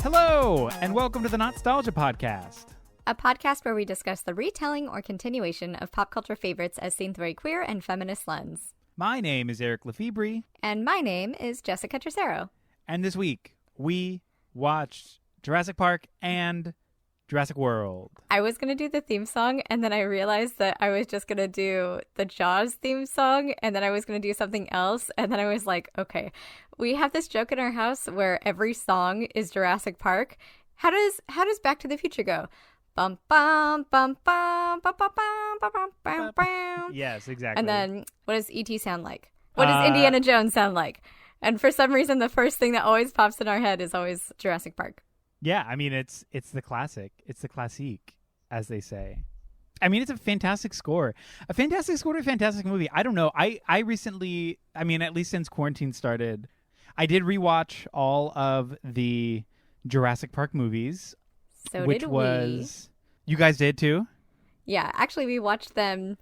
Hello, and welcome to the NOTstalgia podcast. A podcast where we discuss the retelling or continuation of pop culture favorites as seen through a queer and feminist lens. My name is Eric Lefebvre. And my name is Jessica Tricero. And this week, we watched Jurassic Park and Jurassic World. I was going to do the theme song, and then I realized that I was just going to do the Jaws theme song, and then I was going to do something else, and then I was like, okay, we have this joke in our house where every song is Jurassic Park. How does Back to the Future go? Bum bum bum bum bum bum bum bum bum bum. Yes, exactly. And then what does E.T. sound like? What does Indiana Jones sound like? And for some reason, the first thing that always pops in our head is always Jurassic Park. Yeah, I mean, it's the classic. It's the classique, as they say. I mean, it's a fantastic score. A fantastic score to a fantastic movie. I don't know. I recently, I mean, at least since quarantine started, I did rewatch all of the Jurassic Park movies. So which did was, we. You guys did too? Yeah, actually, we watched them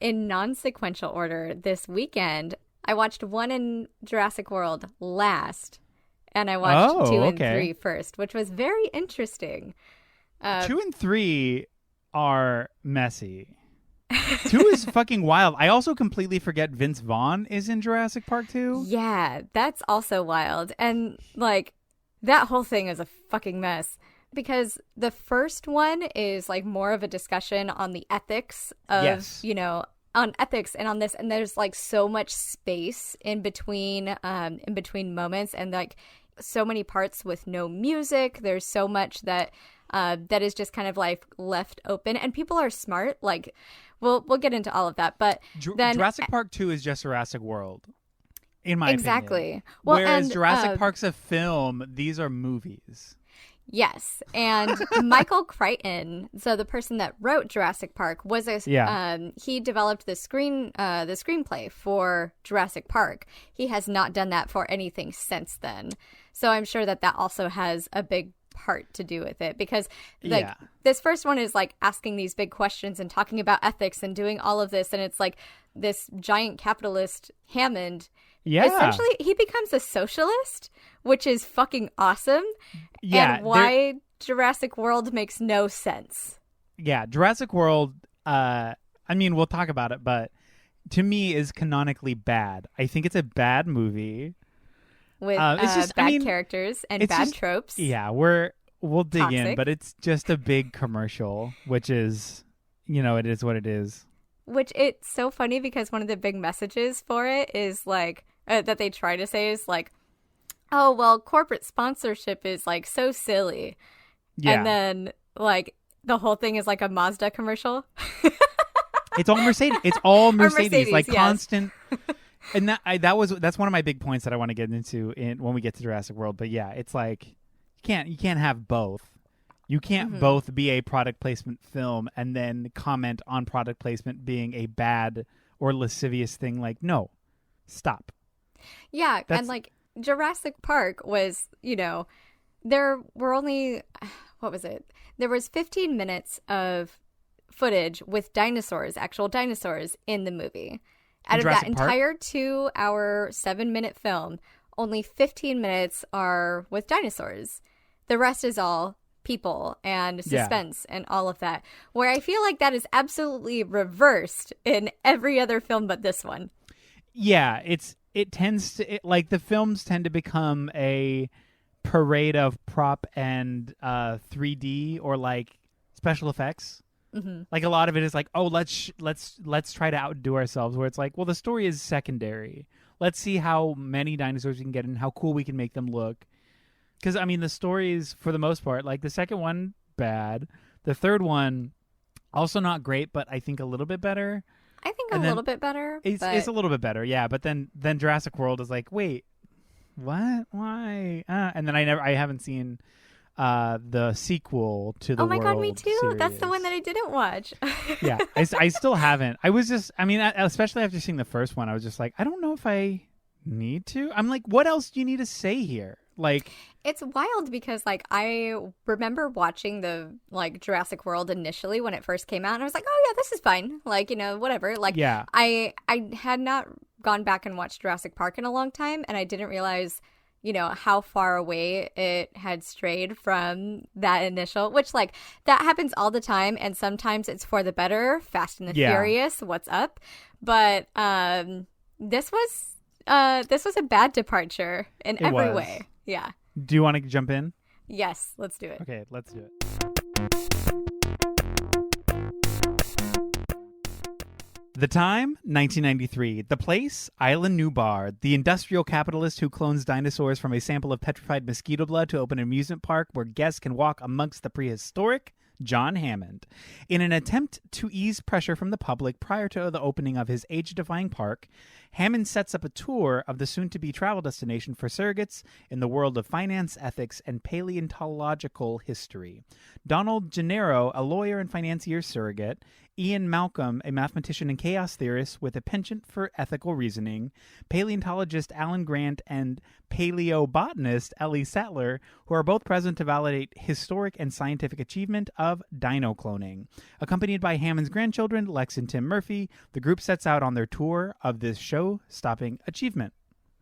in non-sequential order this weekend. I watched 1 in Jurassic World last, and I watched 2 and 3 first, which was very interesting. 2 and 3 are messy. 2 is fucking wild. I also completely forget Vince Vaughn is in Jurassic Park 2. Yeah, that's also wild. And, like, that whole thing is a fucking mess. Because the first one is, like, more of a discussion on the ethics of, you know, on ethics and on this. And there's, like, so much space in between moments and, like, so many parts with no music. There's so much that that is just kind of like left open, and people are smart. Like, we'll get into all of that, but then Jurassic Park 2 is just Jurassic World, in my opinion. Well, whereas Jurassic Park's a film; these are movies. Yes, and Michael Crichton, so the person that wrote Jurassic Park, was he developed the screenplay for Jurassic Park. He has not done that for anything since then. So I'm sure that also has a big part to do with it, because like this first one is like asking these big questions and talking about ethics and doing all of this, and it's like this giant capitalist Hammond. Yeah. Essentially, he becomes a socialist, which is fucking awesome. Yeah. And why Jurassic World makes no sense. Yeah, Jurassic World, I mean, we'll talk about it, but to me is canonically bad. I think it's a bad movie. With bad characters and bad tropes. Yeah, we'll dig in, but it's just a big commercial, which is, you know, it is what it is. Which it's so funny because one of the big messages for it is like, that they try to say is like, oh, well, corporate sponsorship is like so silly. Yeah. And then like the whole thing is like a Mazda commercial. It's all Mercedes. It's all Mercedes, like yes. Constant. And that's one of my big points that I want to get into when we get to Jurassic World. But yeah, it's like you can't have both. You can't both be a product placement film and then comment on product placement being a bad or lascivious thing. Like, no, stop. Yeah, and like Jurassic Park was, you know, there were only, what was it? There was 15 minutes of footage with dinosaurs, actual dinosaurs in the movie. Out of that entire 2-hour, 7-minute film, only 15 minutes are with dinosaurs. The rest is all people and suspense and all of that. Where I feel like that is absolutely reversed in every other film but this one. Yeah, like the films tend to become a parade of prop and 3D or like special effects. Mm-hmm. Like a lot of it is like, oh, let's try to outdo ourselves. Where it's like, well, the story is secondary. Let's see how many dinosaurs we can get and how cool we can make them look. Because I mean, the stories for the most part, like the second one, bad. The third one, also not great, but I think a little bit better. I think a little bit better. It's a little bit better, yeah. But then Jurassic World is like, wait, what? Why? And then I haven't seen the sequel to the Oh my World God, me too. series. That's the one that I didn't watch. Yeah, I still haven't. I was just, I mean, especially after seeing the first one, I was just like, I don't know if I need to. I'm like, what else do you need to say here? Like, it's wild because like I remember watching the like Jurassic World initially when it first came out, and I was like, oh yeah, this is fine. Like, you know, whatever. Like, yeah. I had not gone back and watched Jurassic Park in a long time, and I didn't realize, how far away it had strayed from that initial, which like that happens all the time. And sometimes it's for the better. Fast and the Furious, what's up? But this was a bad departure in every way. Yeah. Do you want to jump in? Yes, let's do it. Okay, let's do it. The time, 1993. The place, Island New Bar. The industrial capitalist who clones dinosaurs from a sample of petrified mosquito blood to open an amusement park where guests can walk amongst the prehistoric John Hammond. In an attempt to ease pressure from the public prior to the opening of his age-defying park, Hammond sets up a tour of the soon-to-be travel destination for surrogates in the world of finance, ethics, and paleontological history. Donald Gennaro, a lawyer and financier surrogate, Ian Malcolm, a mathematician and chaos theorist with a penchant for ethical reasoning, paleontologist Alan Grant, and paleobotanist Ellie Sattler, who are both present to validate historic and scientific achievement of dino cloning. Accompanied by Hammond's grandchildren, Lex and Tim Murphy, the group sets out on their tour of this show-stopping achievement.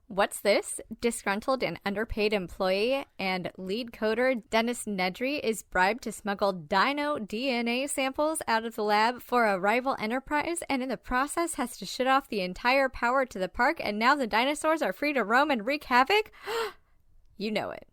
What's this? Disgruntled and underpaid employee and lead coder Dennis Nedry is bribed to smuggle dino DNA samples out of the lab for a rival enterprise, and in the process has to shut off the entire power to the park, and now the dinosaurs are free to roam and wreak havoc? You know it.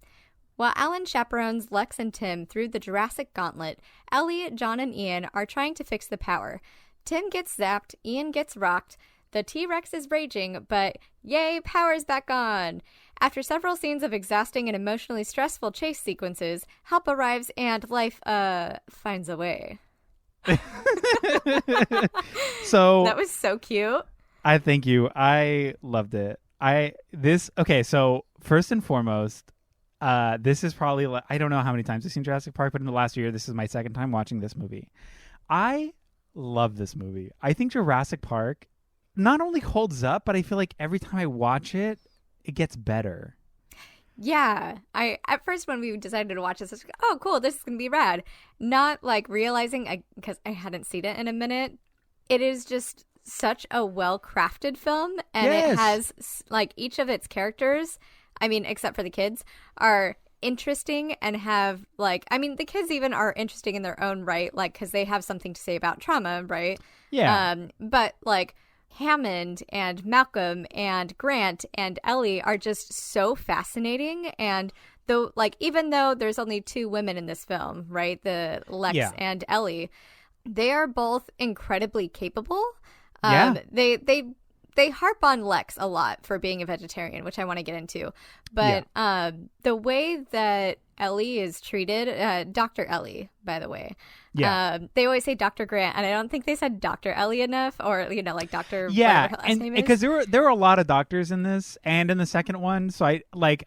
While Alan chaperones Lex and Tim through the Jurassic Gauntlet, Ellie, John, and Ian are trying to fix the power. Tim gets zapped, Ian gets rocked, the T-Rex is raging, but yay, power's back on! After several scenes of exhausting and emotionally stressful chase sequences, help arrives and life, finds a way. So that was so cute. I thank you. I loved it. So first and foremost, this is probably, I don't know how many times I've seen Jurassic Park, but in the last year, this is my second time watching this movie. I love this movie. I think Jurassic Park not only holds up, but I feel like every time I watch it, it gets better. Yeah. At first when we decided to watch this, I was like, oh, cool, this is going to be rad. Not like realizing, because I hadn't seen it in a minute, it is just such a well-crafted film. And It has, like, each of its characters, I mean, except for the kids, are interesting and have, like, I mean, the kids even are interesting in their own right, like, because they have something to say about trauma, right? Yeah. But, like, Hammond and Malcolm and Grant and Ellie are just so fascinating. And though, like, even though there's only two women in this film, right, the Lex and Ellie, they are both incredibly capable. They harp on Lex a lot for being a vegetarian, which I want to get into. But the way that Ellie is treated, Dr. Ellie, by the way. Yeah. They always say Dr. Grant, and I don't think they said Dr. Ellie enough, or, like Dr. whatever her last name is. Because there were a lot of doctors in this and in the second one. So I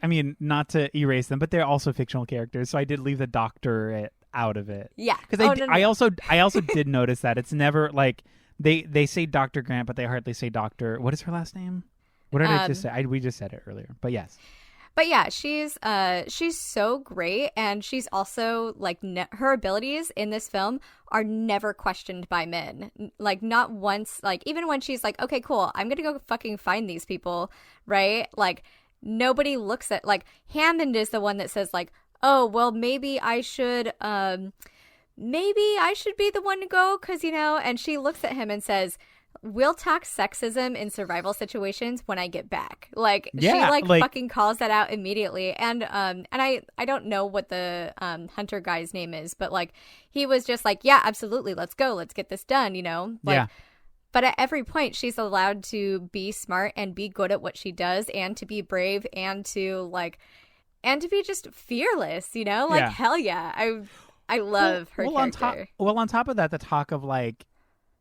mean, not to erase them, but they're also fictional characters. So I did leave the doctor out of it. Yeah. Because I also did notice that it's never like they say Dr. Grant, but they hardly say Dr. What is her last name? What did I just say? We just said it earlier, but yes. But yeah, she's so great, and she's also like her abilities in this film are never questioned by men. Like not once. Like even when she's like, okay, cool, I'm gonna go fucking find these people, right? Like nobody looks at, like, Hammond is the one that says like, oh well, maybe I should be the one to go, because and she looks at him and says, we'll talk sexism in survival situations when I get back. Like, she fucking calls that out immediately. And I don't know what the hunter guy's name is, but like he was just like, yeah, absolutely, let's go, let's get this done, like, yeah. But at every point she's allowed to be smart and be good at what she does, and to be brave, and to be just fearless, like, yeah. Hell yeah. I love her character. On top of that, the talk of like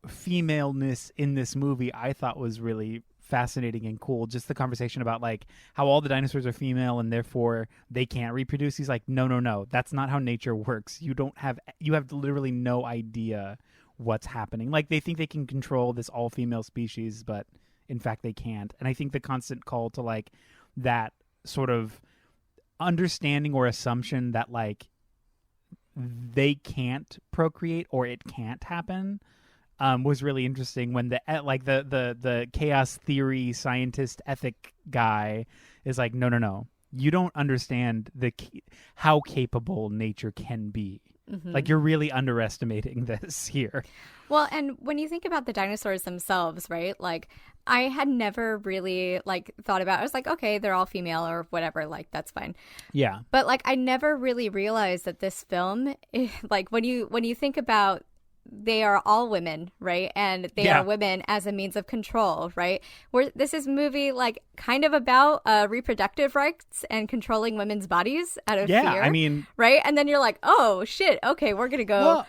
femaleness in this movie I thought was really fascinating and cool. Just the conversation about like how all the dinosaurs are female and therefore they can't reproduce. He's like, no, that's not how nature works. You have literally no idea what's happening. Like they think they can control this all female species, but in fact they can't. And I think the constant call to like that sort of understanding or assumption that like they can't procreate or it can't happen was really interesting when the chaos theory scientist ethic guy is like, no, you don't understand how capable nature can be. Like, you're really underestimating this here. Well, and when you think about the dinosaurs themselves, right? Like, I had never really like thought about. I was like, okay, they're all female or whatever. Like, that's fine. Yeah. But like, I never really realized that this film, like, when you think about, they are all women, right? And they are women as a means of control, right? Where this is a movie like kind of about reproductive rights and controlling women's bodies out of fear. I mean, right? And then you're like, oh shit, okay, we're gonna go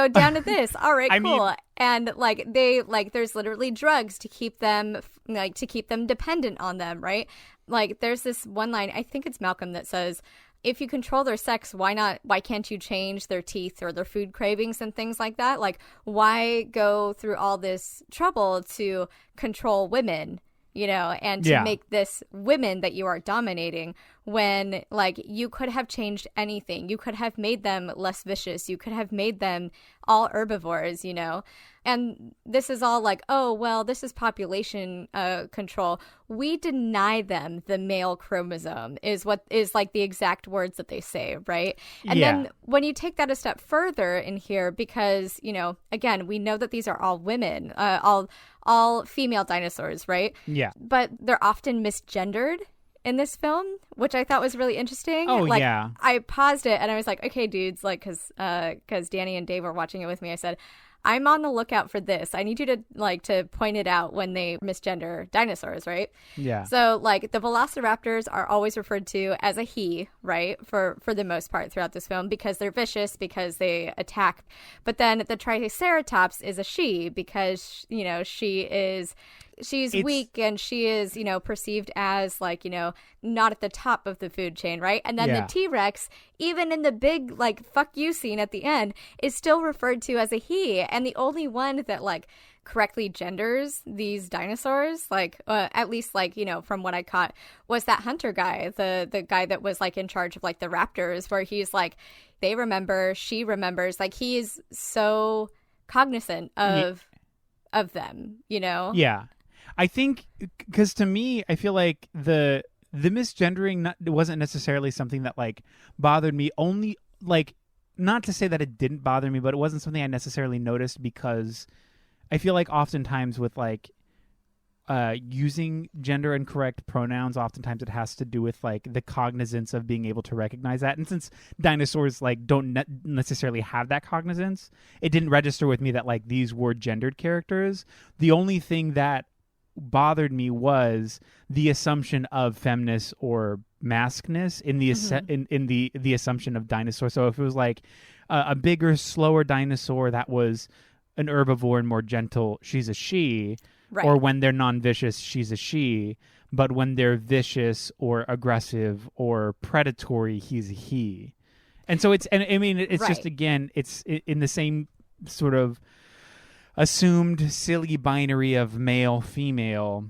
down to this. All right, cool. And like there's literally drugs to keep them dependent on them, right? Like there's this one line, I think it's Malcolm, that says, if you control their sex, why can't you change their teeth or their food cravings and things like that? Like, why go through all this trouble to control women, and to make this women that you are dominating, when like you could have changed anything. You could have made them less vicious. You could have made them all herbivores, And this is all like, oh, well, this is population control. We deny them the male chromosome is what is like the exact words that they say, right? And then when you take that a step further in here, because, again, we know that these are all women, all female dinosaurs, right? Yeah. But they're often misgendered in this film, which I thought was really interesting. Oh, like, yeah. I paused it and I was like, okay, dudes, like, because Danny and Dave were watching it with me, I said, I'm on the lookout for this. I need you to point it out when they misgender dinosaurs, right? Yeah. So like the velociraptors are always referred to as a he, right? For the most part throughout this film, because they're vicious, because they attack. But then the triceratops is a she, because she's weak and she is, perceived as like, not at the top of the food chain, right? And then the T-Rex, even in the big like fuck you scene at the end, is still referred to as a he. And the only one that like correctly genders these dinosaurs, like at least like, from what I caught, was that hunter guy, the guy that was like in charge of like the raptors, where he's like, they remember, she remembers, like he's so cognizant of them, Yeah. I think, because to me, I feel like the misgendering wasn't necessarily something that like bothered me. Only like, not to say that it didn't bother me, but it wasn't something I necessarily noticed, because I feel like oftentimes with like using gender incorrect pronouns, oftentimes it has to do with like the cognizance of being able to recognize that. And since dinosaurs like don't necessarily have that cognizance, it didn't register with me that like these were gendered characters. The only thing that bothered me was the assumption of feminist or maskness in the in the assumption of dinosaur. So if it was like a bigger, slower dinosaur that was an herbivore and more gentle, she's a she. Right. Or when they're non-vicious, she's a she. But when they're vicious or aggressive or predatory, he's a he. And so it's just, again, it's in the same sort of assumed silly binary of male, female.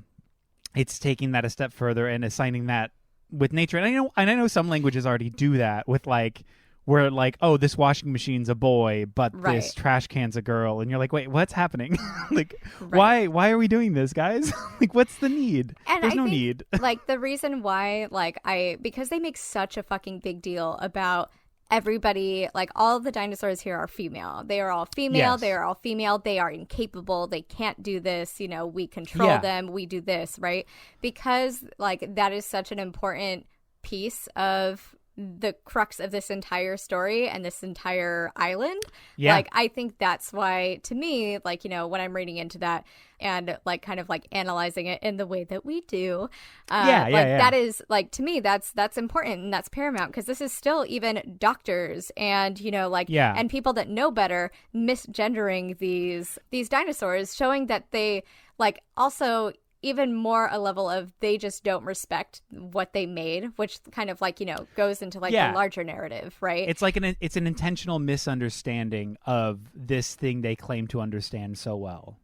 It's taking that a step further and assigning that with nature. And I know some languages already do that with like, where like, oh, this washing machine's a boy, but this trash can's a girl, and you're like, wait, what's happening? Like, why are we doing this, guys? Like, what's the need? And There's I no think, need. Like, the reason why, like, because they make such a fucking big deal about everybody, like, all the dinosaurs here are female. They are all female. Yes. They are all female. They are incapable. They can't do this. We control them. We do this, right? Because, like, that is such an important piece of the crux of this entire story and this entire island. Like, I think that's why, to me, like, when I'm reading into that and like kind of like analyzing it in the way that we do, that is like, to me, that's important and that's paramount, because this is still even doctors and and people that know better misgendering these dinosaurs, showing that they like also even more a level of they just don't respect what they made, which kind of like, goes into like the larger narrative, right? It's like it's an intentional misunderstanding of this thing they claim to understand so well.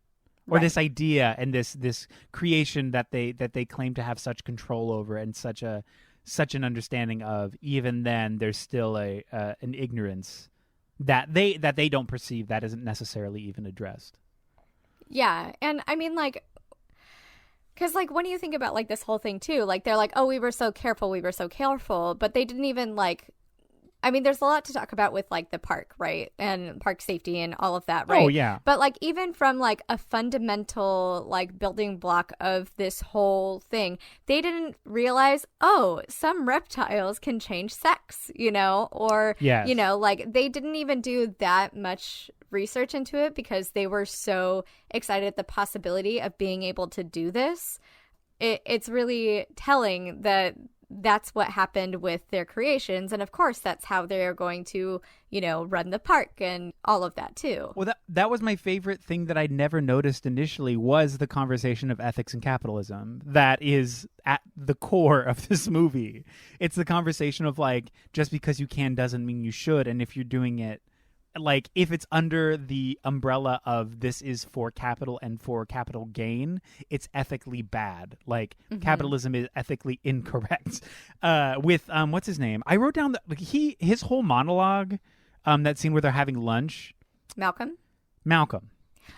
Or this idea and this creation that they claim to have such control over and such an understanding of. Even then, there's still an ignorance that they don't perceive, that isn't necessarily even addressed. Yeah, and I mean, like, Because, like, when you think about, like, this whole thing, too, like, they're like, oh, we were so careful, but they didn't even, like, I mean, there's a lot to talk about with, like, the park, right? And park safety and all of that, right? Oh, yeah. But, like, even from, like, a fundamental, like, building block of this whole thing, they didn't realize, oh, some reptiles can change sex, you know? Or, yes. you know, like, they didn't even do that much research into it because they were so excited at the possibility of being able to do this. It's really telling that that's what happened with their creations, and of course that's how they're going to, you know, run the park and all of that too. Well, that was my favorite thing that I never noticed initially, was the conversation of ethics and capitalism that is at the core of this movie. It's the conversation of, like, just because you can doesn't mean you should, and if you're doing it, like, if it's under the umbrella of this is for capital and for capital gain, it's ethically bad. Like, capitalism is ethically incorrect. With what's his name? I wrote down that, like, his whole monologue, that scene where they're having lunch. Malcolm.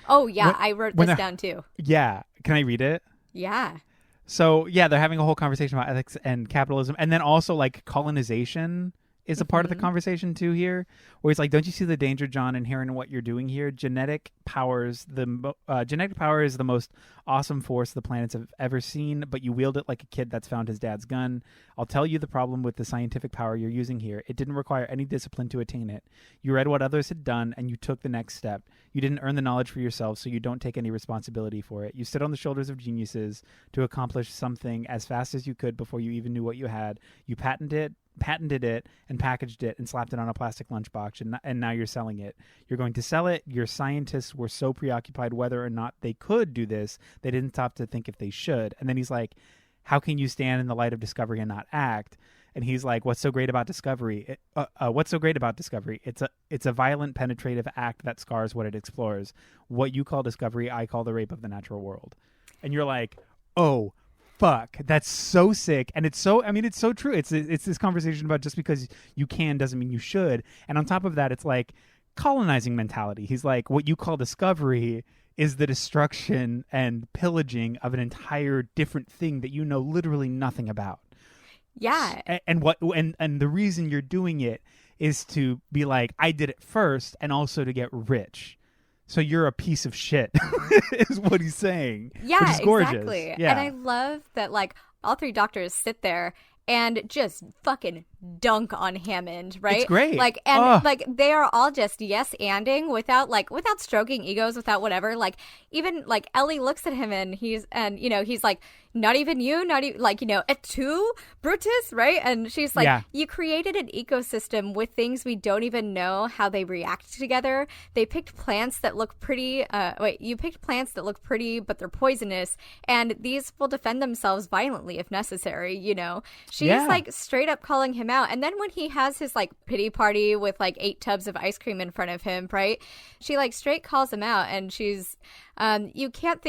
Oh yeah, I wrote this down too. Yeah, can I read it? Yeah. So yeah, they're having a whole conversation about ethics and capitalism, and then also, like, colonization is a part of the conversation too here, where he's like, don't you see the danger, John, inherent in what you're doing here? Genetic power is the most awesome force the planets have ever seen, but you wield it like a kid that's found his dad's gun. I'll tell you the problem with the scientific power you're using here. It didn't require any discipline to attain it. You read what others had done, and you took the next step. You didn't earn the knowledge for yourself, so you don't take any responsibility for it. You stood on the shoulders of geniuses to accomplish something as fast as you could before you even knew what you had. You patented it and packaged it and slapped it on a plastic lunchbox, and now you're selling it. You're going to sell it. Your scientists were so preoccupied whether or not they could do this, they didn't stop to think if they should. And then he's like, how can you stand in the light of discovery and not act? And he's like, what's so great about discovery? What's so great about discovery? It's a violent, penetrative act that scars what it explores. What you call discovery, I call the rape of the natural world. And you're like, oh, fuck, that's so sick. And it's so true. It's this conversation about just because you can doesn't mean you should. And on top of that, it's like colonizing mentality. He's like, what you call discovery is the destruction and pillaging of an entire different thing that you know literally nothing about. Yeah. And the reason you're doing it is to be like, I did it first, and also to get rich. So you're a piece of shit, is what he's saying. Yeah, which is gorgeous. Exactly. Yeah. And I love that, like, all three doctors sit there and just fucking dunk on Hammond, right? It's great. Like, and like, they are all just yes-anding without stroking egos, without whatever. Like, even like Ellie looks at him and he's like, not even you, like, you know, et tu, Brutus, right? And she's like, yeah. You created an ecosystem with things we don't even know how they react together. They picked plants that look pretty. You picked plants that look pretty, but they're poisonous, and these will defend themselves violently if necessary. You know, she's like straight up calling him out. And then when he has his like pity party with like 8 tubs of ice cream in front of him, right? She like straight calls him out, and she's, you can't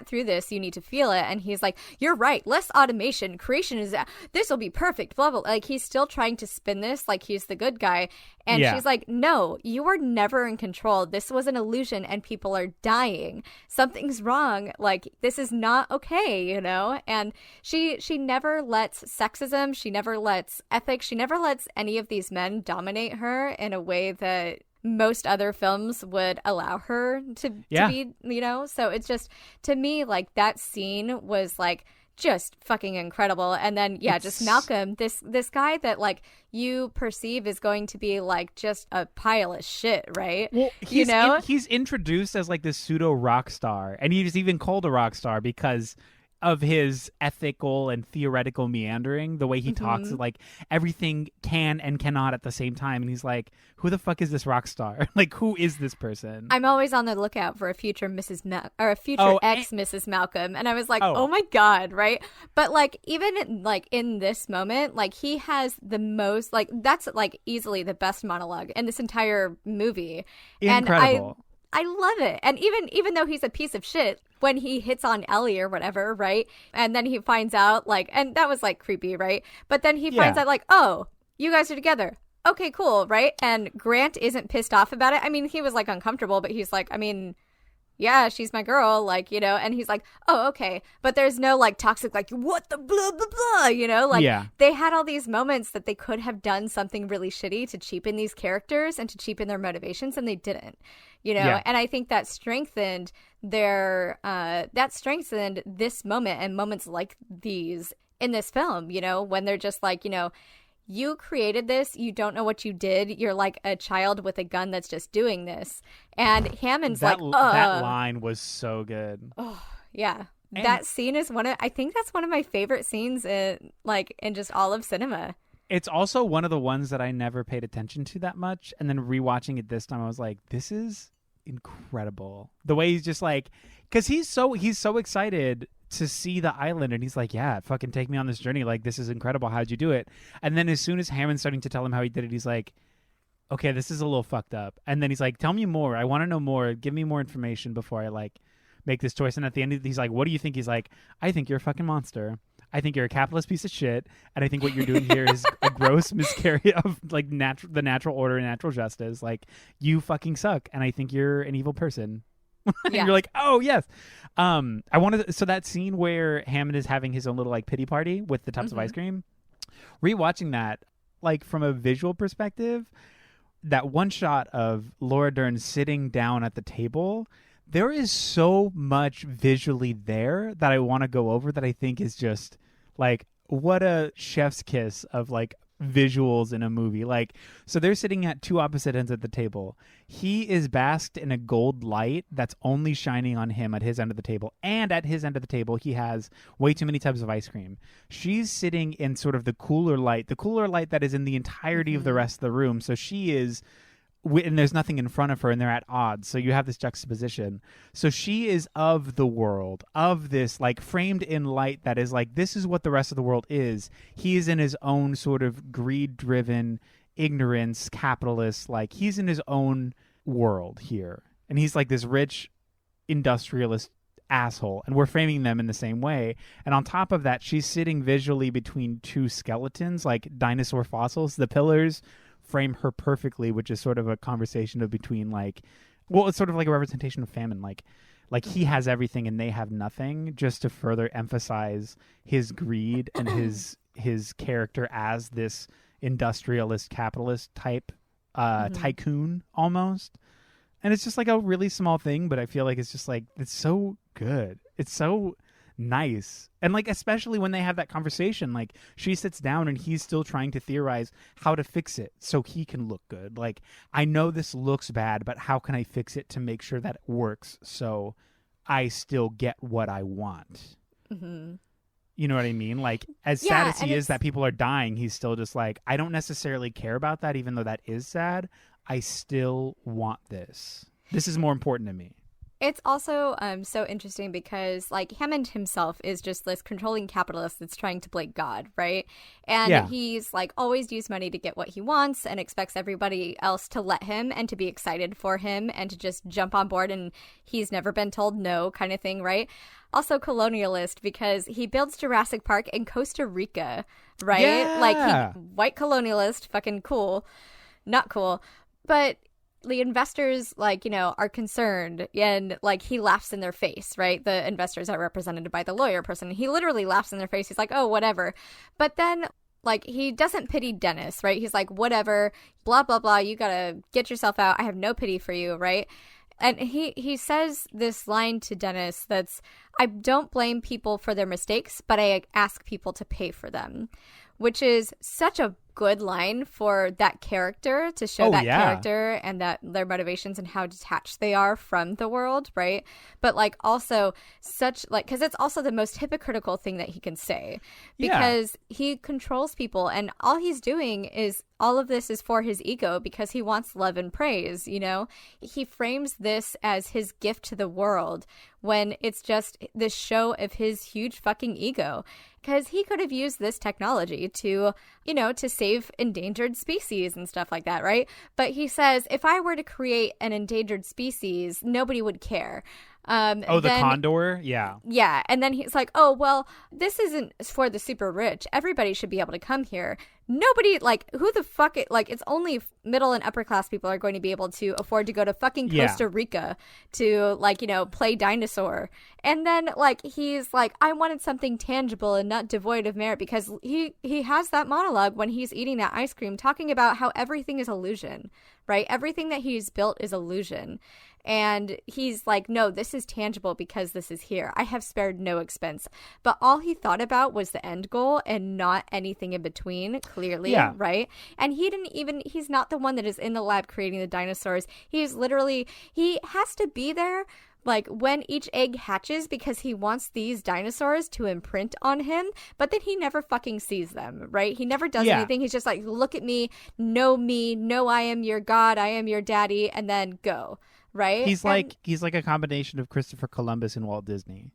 through this, you need to feel it. And he's like, you're right, less automation, creation is, this will be perfect, blah, blah. Like, he's still trying to spin this like he's the good guy. And she's like, no, you were never in control. This was an illusion and people are dying. Something's wrong. Like, this is not okay, you know? And she never lets sexism, she never lets ethics, she never lets any of these men dominate her in a way that most other films would allow her to be, you know? So it's just, to me, like, that scene was like just fucking incredible. And then just Malcolm, this guy that like you perceive is going to be like just a pile of shit, right? Well, he's introduced as like this pseudo rock star, and he's even called a rock star because of his ethical and theoretical meandering, the way he talks, like everything can and cannot at the same time. And he's like, who the fuck is this rock star? Like, who is this person? I'm always on the lookout for a future ex-Mrs. Malcolm. And I was like, oh my God, right? But like, even in this moment, like, he has the most, like, that's like easily the best monologue in this entire movie. Incredible. And I love it. And even though he's a piece of shit, when he hits on Ellie or whatever, right? And then he finds out, like, and that was like creepy, right? But then he finds out, like, oh, you guys are together. Okay, cool, right? And Grant isn't pissed off about it. I mean, he was like uncomfortable, but he's like, I mean, yeah, she's my girl, like, and he's like, oh, okay. But there's no like toxic, like, what the blah, blah, blah, like they had all these moments that they could have done something really shitty to cheapen these characters and to cheapen their motivations, and they didn't, and I think that strengthened this moment and moments like these in this film, when they're just like, you created this. You don't know what you did. You're like a child with a gun that's just doing this. And Hammond's that line was so good. Oh, yeah. And that scene is I think that's one of my favorite scenes in just all of cinema. It's also one of the ones that I never paid attention to that much. And then rewatching it this time, I was like, this is incredible. The way he's just like, because he's so excited to see the island, and he's like, yeah, fucking take me on this journey, like, this is incredible, how'd you do it? And then as soon as Hammond's starting to tell him how he did it, he's like, okay, this is a little fucked up. And then he's like, tell me more, I want to know more, give me more information before I like make this choice. And at the end he's like, what do you think? He's like, I think you're a fucking monster, I think you're a capitalist piece of shit, and I think what you're doing here is a gross miscarriage of like the natural order and natural justice, like, you fucking suck, and I think you're an evil person. And you're like, oh yes. So that scene where Hammond is having his own little like pity party with the tubs of ice cream, rewatching that, like, from a visual perspective, that one shot of Laura Dern sitting down at the table, there is so much visually there that I want to go over that I think is just like, what a chef's kiss of like visuals in a movie. Like, so they're sitting at two opposite ends at the table. He is basked in a gold light that's only shining on him at his end of the table, and at his end of the table he has way too many tubs of ice cream. She's sitting in sort of the cooler light that is in the entirety of the rest of the room. So she is, and there's nothing in front of her, and they're at odds. So you have this juxtaposition. So she is of the world, of this, like, framed in light that is like, this is what the rest of the world is. He is in his own sort of greed-driven, ignorance, capitalist, like, he's in his own world here. And he's like this rich industrialist asshole, and we're framing them in the same way. And on top of that, she's sitting visually between two skeletons, like dinosaur fossils. The pillars frame her perfectly, which is sort of a conversation of between, like, well, it's sort of like a representation of famine, like he has everything and they have nothing, just to further emphasize his greed and his character as this industrialist capitalist type tycoon almost. And it's just like a really small thing, but I feel like it's just like, it's so good, it's so nice. And like, especially when they have that conversation, like, she sits down and he's still trying to theorize how to fix it so he can look good. Like, I know this looks bad, but how can I fix it to make sure that it works so I still get what I want? You know what I mean? Like, as sad as he is that people are dying, he's still just like, I don't necessarily care about that, even though that is sad. I still want this. This is more important to me. It's also so interesting because, like, Hammond himself is just this controlling capitalist that's trying to play God, right? And he's, like, always used money to get what he wants and expects everybody else to let him and to be excited for him and to just jump on board, and he's never been told no kind of thing, right? Also colonialist because he builds Jurassic Park in Costa Rica, right? Yeah. Like, white colonialist, fucking cool. Not cool. But the investors, like, are concerned, and, like, he laughs in their face, right? The investors are represented by the lawyer person. He literally laughs in their face. He's like, oh, whatever. But then, like, he doesn't pity Dennis, right? He's like, whatever, blah, blah, blah. You gotta get yourself out. I have no pity for you, right? And he says this line to Dennis that's, I don't blame people for their mistakes, but I ask people to pay for them, which is such a good line for that character, to show character and that their motivations and how detached they are from the world, right? But, like, also such, like, because it's also the most hypocritical thing that he can say, because he controls people, and all he's doing is, all of this is for his ego because he wants love and praise, He frames this as his gift to the world when it's just this show of his huge fucking ego. Because he could have used this technology to, to save endangered species and stuff like that, right? But he says, if I were to create an endangered species, nobody would care. The condor? Yeah. Yeah. And then he's like, oh, well, this isn't for the super rich. Everybody should be able to come here. nobody, like, who the fuck, it's only middle and upper class people are going to be able to afford to go to fucking Costa Rica to, like, play dinosaur. And then, like, he's like, I wanted something tangible and not devoid of merit, because he has that monologue when he's eating that ice cream talking about how everything is illusion, right? Everything that he's built is illusion. And he's like, no, this is tangible because this is here. I have spared no expense. But all he thought about was the end goal and not anything in between, clearly, right? And he's not the one that is in the lab creating the dinosaurs. He has to be there, like, when each egg hatches, because he wants these dinosaurs to imprint on him, but then he never fucking sees them, right? He never does anything. He's just like, look at me, know I am your god, I am your daddy, and then go. Right? He's like a combination of Christopher Columbus and Walt Disney.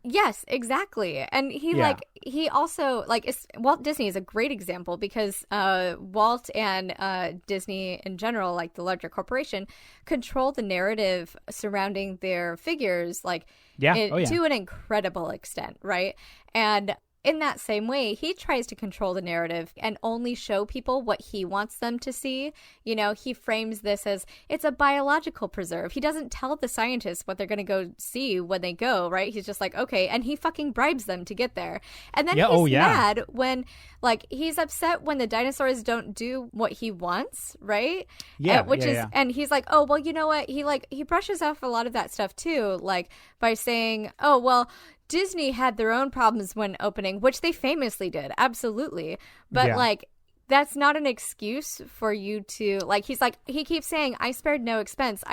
Yes, exactly. And he also, like, Walt Disney is a great example, because Walt and Disney in general, like the larger corporation, control the narrative surrounding their figures, like, to an incredible extent, right? And in that same way, he tries to control the narrative and only show people what he wants them to see. He frames this as it's a biological preserve. He doesn't tell the scientists what they're going to go see when they go, right? He's just like, okay, and he fucking bribes them to get there. And then he's mad when, like, he's upset when the dinosaurs don't do what he wants, right? And he's like, oh, well, you know what? He brushes off a lot of that stuff too, like, by saying, oh, well, Disney had their own problems when opening, which they famously did, absolutely. But like, that's not an excuse for you to, like, he keeps saying, I spared no expense,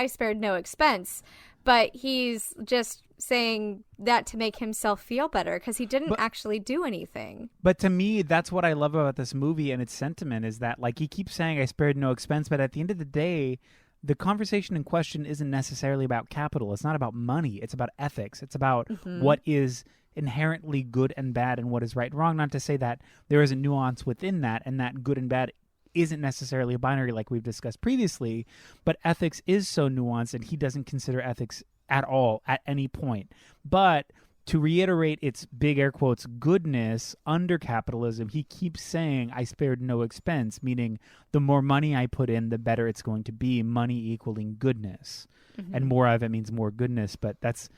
but he's just saying that to make himself feel better, because he didn't actually do anything. But to me, that's what I love about this movie and its sentiment, is that, like, he keeps saying I spared no expense, but at the end of the day, the conversation in question isn't necessarily about capital. It's not about money. It's about ethics. It's about what is inherently good and bad and what is right and wrong. Not to say that there is a nuance within that, and that good and bad isn't necessarily a binary like we've discussed previously, but ethics is so nuanced, and he doesn't consider ethics at all at any point. But to reiterate its big air quotes goodness under capitalism, he keeps saying, I spared no expense, meaning the more money I put in, the better it's going to be, money equaling goodness. And more of it means more goodness, but that's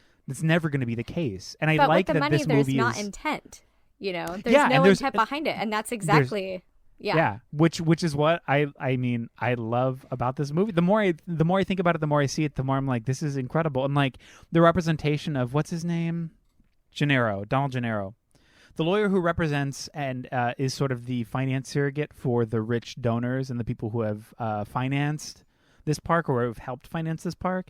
never going to be the case. And I like that this movie is... But with the money, there's not intent. There's no intent behind it, and that's exactly... which is what I love about this movie. The more I think about it, the more I see it, the more I'm like, this is incredible. And, like, the representation of, what's his name? Donald Gennaro, the lawyer who represents and is sort of the finance surrogate for the rich donors and the people who have financed this park or have helped finance this park.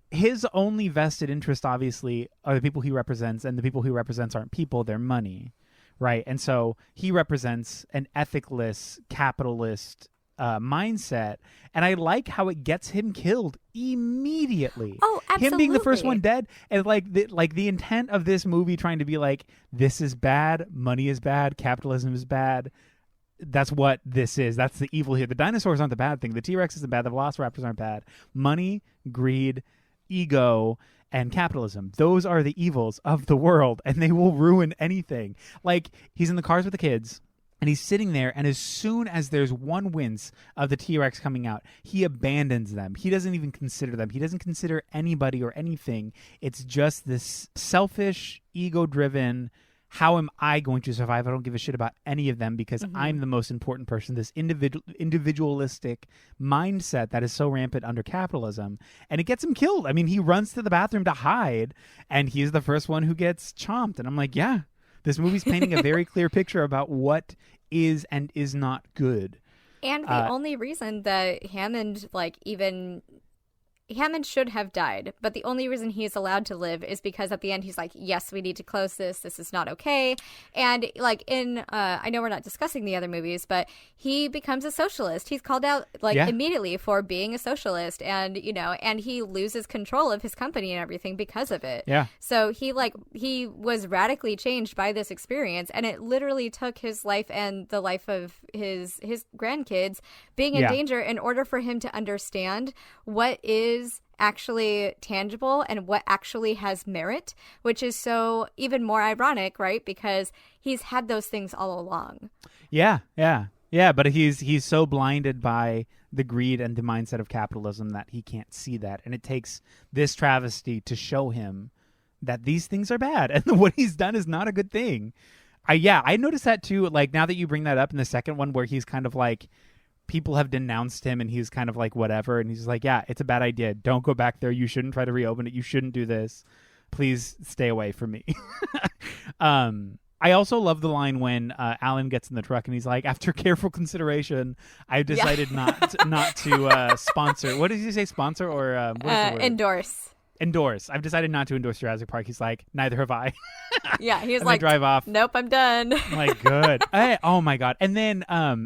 His only vested interest, obviously, are the people he represents, and the people he represents aren't people, they're money, right? And so he represents an ethicless, capitalist mindset, and I like how it gets him killed immediately. Oh, absolutely. Him being the first one dead, and like the intent of this movie trying to be like, this is bad, money is bad, capitalism is bad. That's what this is. That's the evil here. The dinosaurs aren't the bad thing. The T-Rex isn't bad. The Velociraptors aren't bad. Money, greed, ego, and capitalism. Those are the evils of the world, and they will ruin anything. Like, he's in the cars with the kids, and he's sitting there, and as soon as there's one wince of the T-Rex coming out, he abandons them. He doesn't even consider them. He doesn't consider anybody or anything. It's just this selfish, ego-driven, how am I going to survive? I don't give a shit about any of them because I'm the most important person. This individualistic mindset that is so rampant under capitalism. And it gets him killed. I mean, he runs to the bathroom to hide, and he's the first one who gets chomped. And I'm like, yeah, this movie's painting a very clear picture about what is and is not good. And the only reason that Hammond should have died, but the only reason he's allowed to live is because at the end he's like, yes, we need to close this. This is not okay. And like I know we're not discussing the other movies, but he becomes a socialist. He's called out immediately for being a socialist, and and he loses control of his company and everything because of it. Yeah. So he was radically changed by this experience, and it literally took his life and the life of his grandkids being in danger in order for him to understand what is is actually tangible and what actually has merit, which is so even more ironic, right? Because he's had those things all along. Yeah. But he's so blinded by the greed and the mindset of capitalism that he can't see that. And it takes this travesty to show him that these things are bad and what he's done is not a good thing. I noticed that too. Like, now that you bring that up in the second one, where he's kind of like, people have denounced him and he's kind of like, whatever. And he's like, yeah, it's a bad idea. Don't go back there. You shouldn't try to reopen it. You shouldn't do this. Please stay away from me. I also love the line when Alan gets in the truck and he's like, after careful consideration, I've decided not to sponsor. What did he say? Sponsor or what is the word? Endorse. Endorse. I've decided not to endorse Jurassic Park. He's like, neither have I. Yeah, he's and like, they drive off. Nope, I'm done. I'm like, good. Oh my God. And then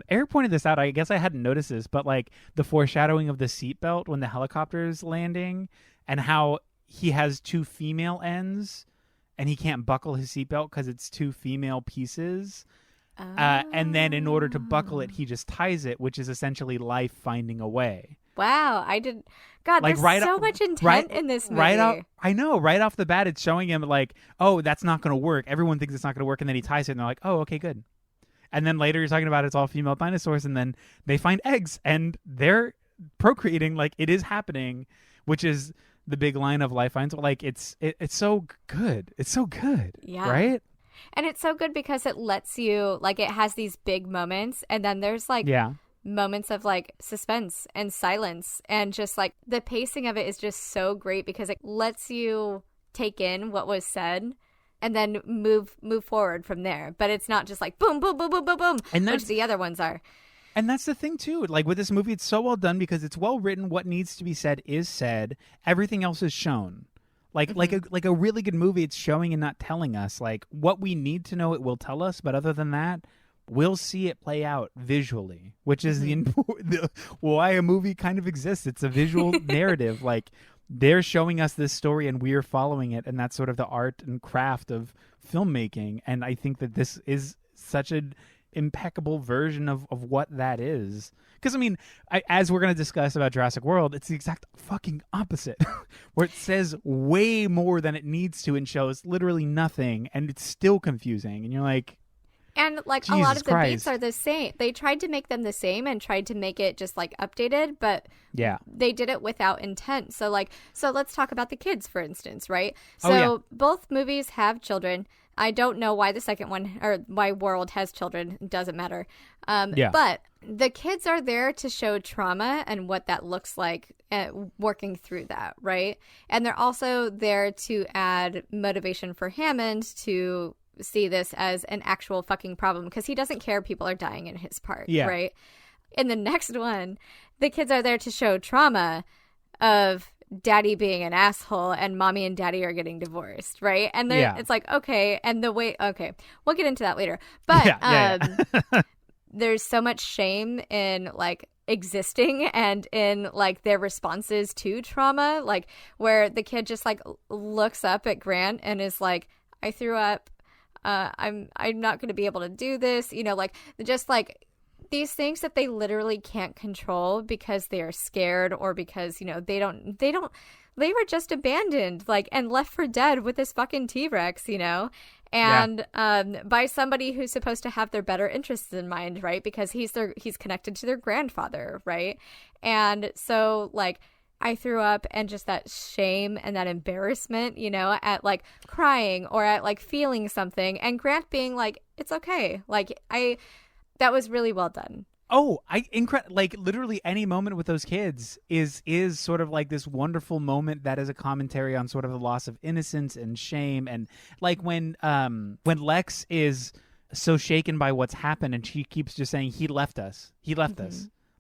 Eric pointed this out. I guess I hadn't noticed this, but like the foreshadowing of the seatbelt when the helicopter's landing and how he has two female ends and he can't buckle his seatbelt because it's two female pieces. And then in order to buckle it, he just ties it, which is essentially life finding a way. Wow, I didn't. God, like, there's so much intent in this movie. I know. Right off the bat, it's showing him like, oh, that's not going to work. Everyone thinks it's not going to work, and then he ties it, and they're like, oh, okay, good. And then later, you're talking about it's all female dinosaurs, and then they find eggs, and they're procreating. Like, it is happening, which is the big line of life finds. Like, it's so good. It's so good. Yeah. Right. And it's so good because it lets you, like, it has these big moments, and then there's like. Yeah. Moments of like suspense and silence, and just like the pacing of it is just so great because it lets you take in what was said and then move forward from there. But it's not just like boom, boom, boom, boom, boom, boom, which the other ones are. And that's the thing too. Like with this movie, it's so well done because it's well written. What needs to be said is said. Everything else is shown. Like like a really good movie, it's showing and not telling us. Like what we need to know, it will tell us. But other than that, we'll see it play out visually, which is the why a movie kind of exists. It's a visual narrative. Like they're showing us this story and we're following it. And that's sort of the art and craft of filmmaking. And I think that this is such an impeccable version of what that is. Because, I mean, as we're going to discuss about Jurassic World, it's the exact fucking opposite, where it says way more than it needs to and shows literally nothing. And it's still confusing. And you're like, and like Jesus a lot of the Christ. beats are the same. They tried to make them the same and tried to make it just like updated, but yeah, they did it without intent. So let's talk about the kids, for instance, right? So both movies have children. I don't know why the second one or why World has children. It doesn't matter. But the kids are there to show trauma and what that looks like working through that, right? And they're also there to add motivation for Hammond to see this as an actual fucking problem because he doesn't care people are dying in his park, right? In the next one, the kids are there to show trauma of daddy being an asshole and mommy and daddy are getting divorced, right? And then it's like, okay, and the way, okay, we'll get into that later. But there's so much shame in like existing and in like their responses to trauma, like where the kid just like looks up at Grant and is like, I threw up. I'm not going to be able to do this, you know, like just like these things that they literally can't control because they are scared or because, you know, they were just abandoned, like, and left for dead with this fucking T-Rex, you know, and by somebody who's supposed to have their better interests in mind, right? Because he's connected to their grandfather, right? And so like I threw up, and just that shame and that embarrassment, you know, at like crying or at like feeling something, and Grant being like, it's okay. Like that was really well done. Oh, like literally any moment with those kids is sort of like this wonderful moment that is a commentary on sort of the loss of innocence and shame. And like when Lex is so shaken by what's happened and she keeps just saying, he left us.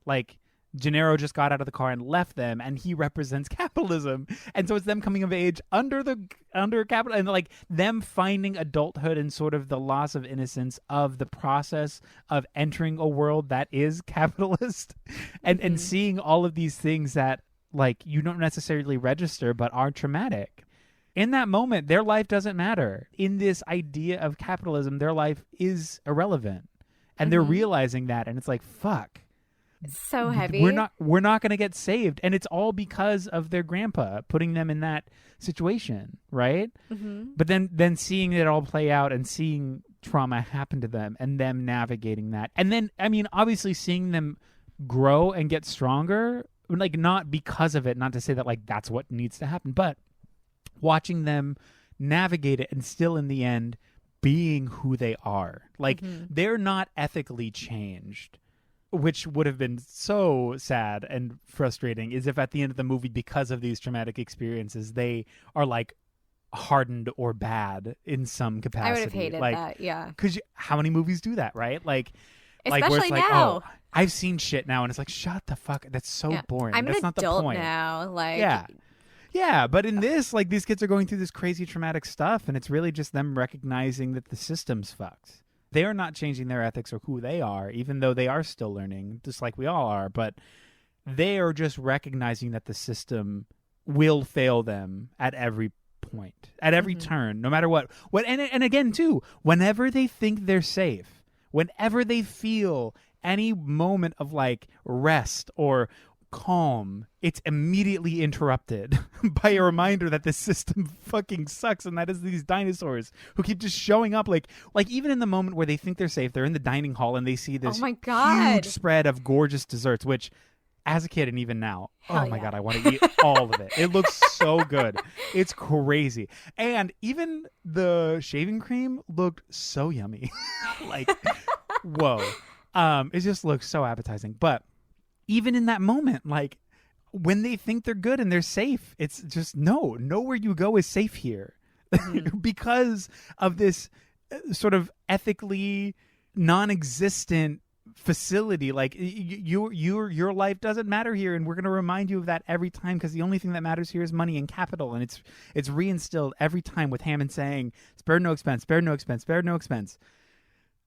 Like, Gennaro just got out of the car and left them, and he represents capitalism. And so it's them coming of age under capital, and like them finding adulthood and sort of the loss of innocence of the process of entering a world that is capitalist, and seeing all of these things that like you don't necessarily register but are traumatic. In that moment, their life doesn't matter. In this idea of capitalism, their life is irrelevant. And they're realizing that, and it's like, fuck. So heavy. We're not going to get saved, and it's all because of their grandpa putting them in that situation, right? Mm-hmm. But then seeing it all play out and seeing trauma happen to them and them navigating that, and then I mean, obviously seeing them grow and get stronger, like not because of it, not to say that like that's what needs to happen, but watching them navigate it and still in the end being who they are. Like they're not ethically changed, which would have been so sad and frustrating is if at the end of the movie, because of these traumatic experiences, they are like hardened or bad in some capacity. I would have hated that, yeah. Because how many movies do that, right? Like, especially where it's like, now. oh, I've seen shit now, and it's like, shut the fuck. That's so boring. I'm That's an not the adult point. now. Like, yeah. But in this, like, these kids are going through this crazy traumatic stuff, and it's really just them recognizing that the system's fucked. They are not changing their ethics or who they are, even though they are still learning, just like we all are. But they are just recognizing that the system will fail them at every point, at every turn, no matter what. And again, too, whenever they think they're safe, whenever they feel any moment of like rest or calm, it's immediately interrupted by a reminder that the system fucking sucks, and that is these dinosaurs who keep just showing up. Like even in the moment where they think they're safe, they're in the dining hall and they see this huge spread of gorgeous desserts, which as a kid and even now, God, I want to eat all of it. It looks so good. It's crazy. And even the shaving cream looked so yummy. Like, whoa. It just looks so appetizing. But even in that moment, like when they think they're good and they're safe, it's just nowhere you go is safe here because of this sort of ethically non-existent facility. Like your life doesn't matter here, and we're going to remind you of that every time, because the only thing that matters here is money and capital, and it's reinstilled every time with Hammond saying spare no expense, spare no expense, spare no expense.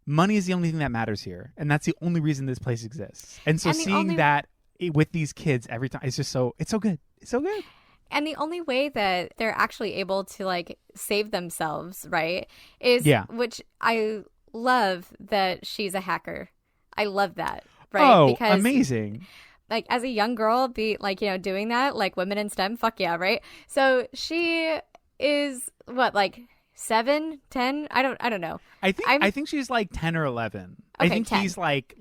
Money is the only thing that matters here, and that's the only reason this place exists. And so seeing that with these kids every time, it's so good. It's so good. And the only way that they're actually able to like save themselves, right, is which I love that she's a hacker. I love that, right? Oh, because, amazing. Like as a young girl, be like, doing that, like women in STEM, fuck yeah, right? So she is what, like 7, 10? I don't know. I think she's like 10 or 11. Okay, I think 10. he's like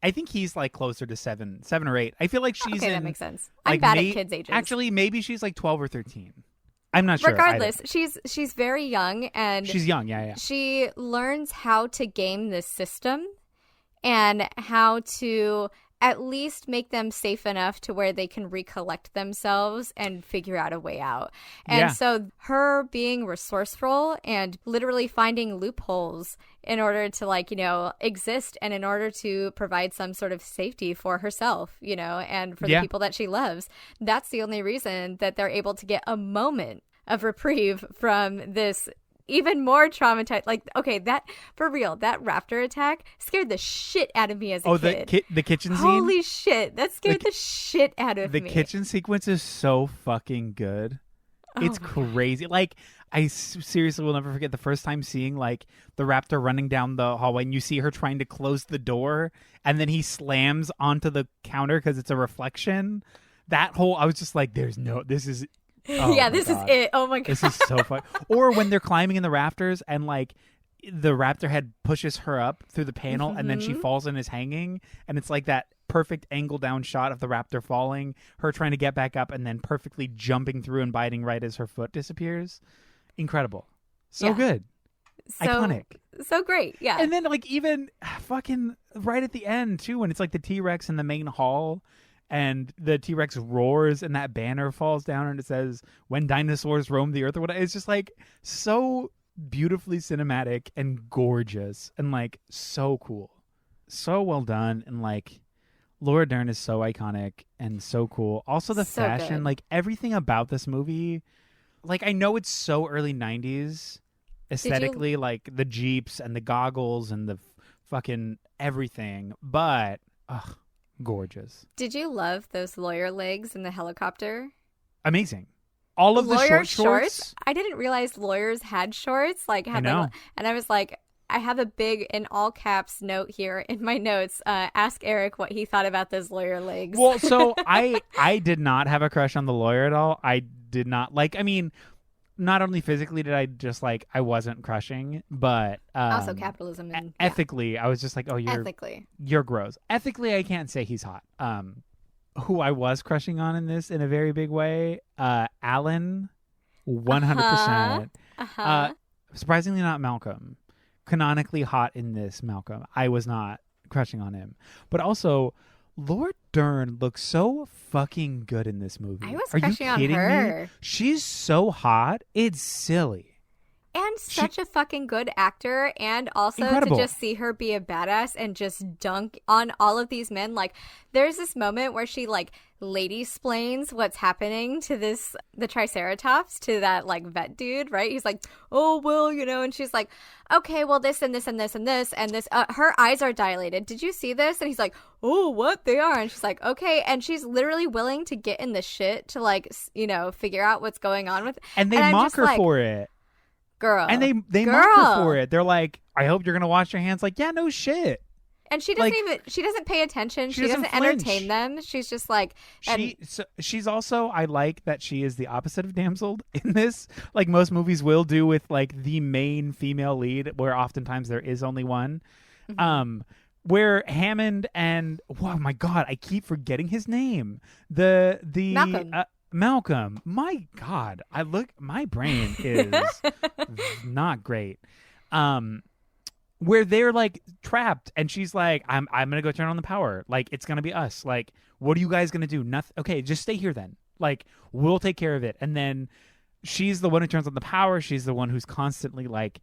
I think he's like closer to 7 or 8. I feel like she's that makes sense. I'm bad at kids' ages. Actually, maybe she's like 12 or 13. I'm not sure. Regardless, she's very young, and she's young. Yeah. She learns how to game this system and how to at least make them safe enough to where they can recollect themselves and figure out a way out. And so her being resourceful and literally finding loopholes in order to exist, and in order to provide some sort of safety for herself, and for the people that she loves. That's the only reason that they're able to get a moment of reprieve from this even more traumatized. Like, okay, that for real, that raptor attack scared the shit out of me as a kid. The kitchen scene? Holy shit, that scared the shit out of me. The kitchen sequence is so fucking good. It's crazy. Like, I seriously will never forget the first time seeing like the raptor running down the hallway, and you see her trying to close the door, and then he slams onto the counter because it's a reflection. I was just like, this is this is it. Oh my god, this is so fun. Or when they're climbing in the rafters and like the raptor head pushes her up through the panel, and then she falls and is hanging, and it's like that perfect angle down shot of the raptor falling, her trying to get back up, and then perfectly jumping through and biting right as her foot disappears. Incredible. So good. Iconic. So great. Yeah. And then like even fucking right at the end too, when it's like the T-Rex in the main hall, and the T-Rex roars and that banner falls down and it says, "When dinosaurs roam the earth," or whatever. It's just like so beautifully cinematic and gorgeous and like so cool. So well done. And like Laura Dern is so iconic and so cool. Also the fashion, good. Like everything about this movie. Like I know it's so early 90s aesthetically, like the Jeeps and the goggles and the fucking everything, but gorgeous. Did you love those lawyer legs in the helicopter? Amazing. All of the lawyer shorts. I didn't realize lawyers had shorts. Like, I know. and I was like, I have a big, in all caps, note here in my notes. Ask Eric what he thought about those lawyer legs. Well, so I did not have a crush on the lawyer at all. I did not like. I mean, not only physically did I just like I wasn't crushing, but also capitalism and ethically, I was just like, oh, you're gross. Ethically, I can't say he's hot. Who I was crushing on in this in a very big way, Alan, 100%. Surprisingly, not Malcolm. Canonically hot in this, Malcolm. I was not crushing on him, but also Laura Dern looks so fucking good in this movie. I was crushing on her. Me? She's so hot. It's silly. And such a fucking good actor, and also incredible. To just see her be a badass and just dunk on all of these men. Like, there's this moment where she, like, lady-splains what's happening to the Triceratops, to that, like, vet dude, right? He's like, oh, well, you know, and she's like, okay, well, this and this and this and this and this. Her eyes are dilated. Did you see this? And he's like, oh, what? They are. And she's like, okay. And she's literally willing to get in the shit to, like, you know, figure out what's going on with it. And they mock her for it. Girl. And they mock her for it. They're like, I hope you're going to wash your hands. Like, yeah, no shit. And she doesn't she doesn't pay attention. She doesn't entertain them. She's just like... she's also, I like that she is the opposite of damseled in this. Like most movies will do with like the main female lead, where oftentimes there is only one. Mm-hmm. Where Hammond and, oh my God, I keep forgetting his name. The Malcolm. My God, my brain is not great. Where they're like trapped, and she's like, I'm gonna go turn on the power. Like, it's gonna be us. Like, what are you guys gonna do? Nothing. Okay, just stay here then. Like, we'll take care of it. And then she's the one who turns on the power. She's the one who's constantly like,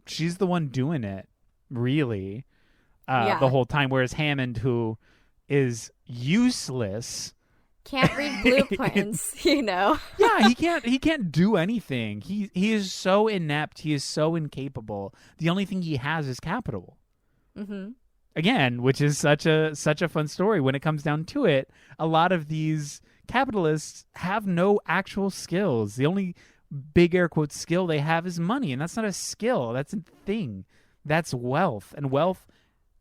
she's the one doing it, really, the whole time. Whereas Hammond, who is useless, can't read blueprints, you know. Yeah, he can't do anything. He is so inept. He is so incapable. The only thing he has is capital. Mm-hmm. Again, which is such a fun story. When it comes down to it, a lot of these capitalists have no actual skills. The only big air quotes skill they have is money, and that's not a skill. That's a thing. That's wealth, and wealth.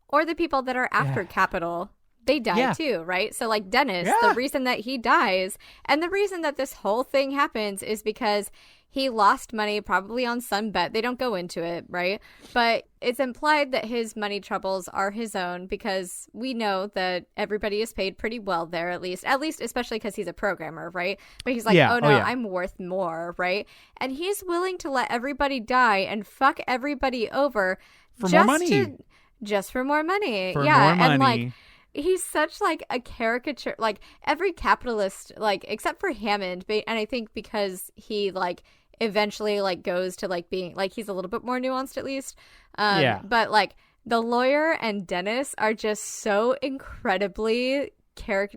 Or the people that are after capital. They die too, right? So like Dennis, the reason that he dies and the reason that this whole thing happens is because he lost money probably on some bet. They don't go into it, right? But it's implied that his money troubles are his own because we know that everybody is paid pretty well there, at least especially because he's a programmer, right? But he's like, I'm worth more, right? And he's willing to let everybody die and fuck everybody over just for more money. And like, he's such like a caricature, like every capitalist, like except for Hammond, and I think because he like eventually like goes to like being like he's a little bit more nuanced at least. But like the lawyer and Dennis are just so incredibly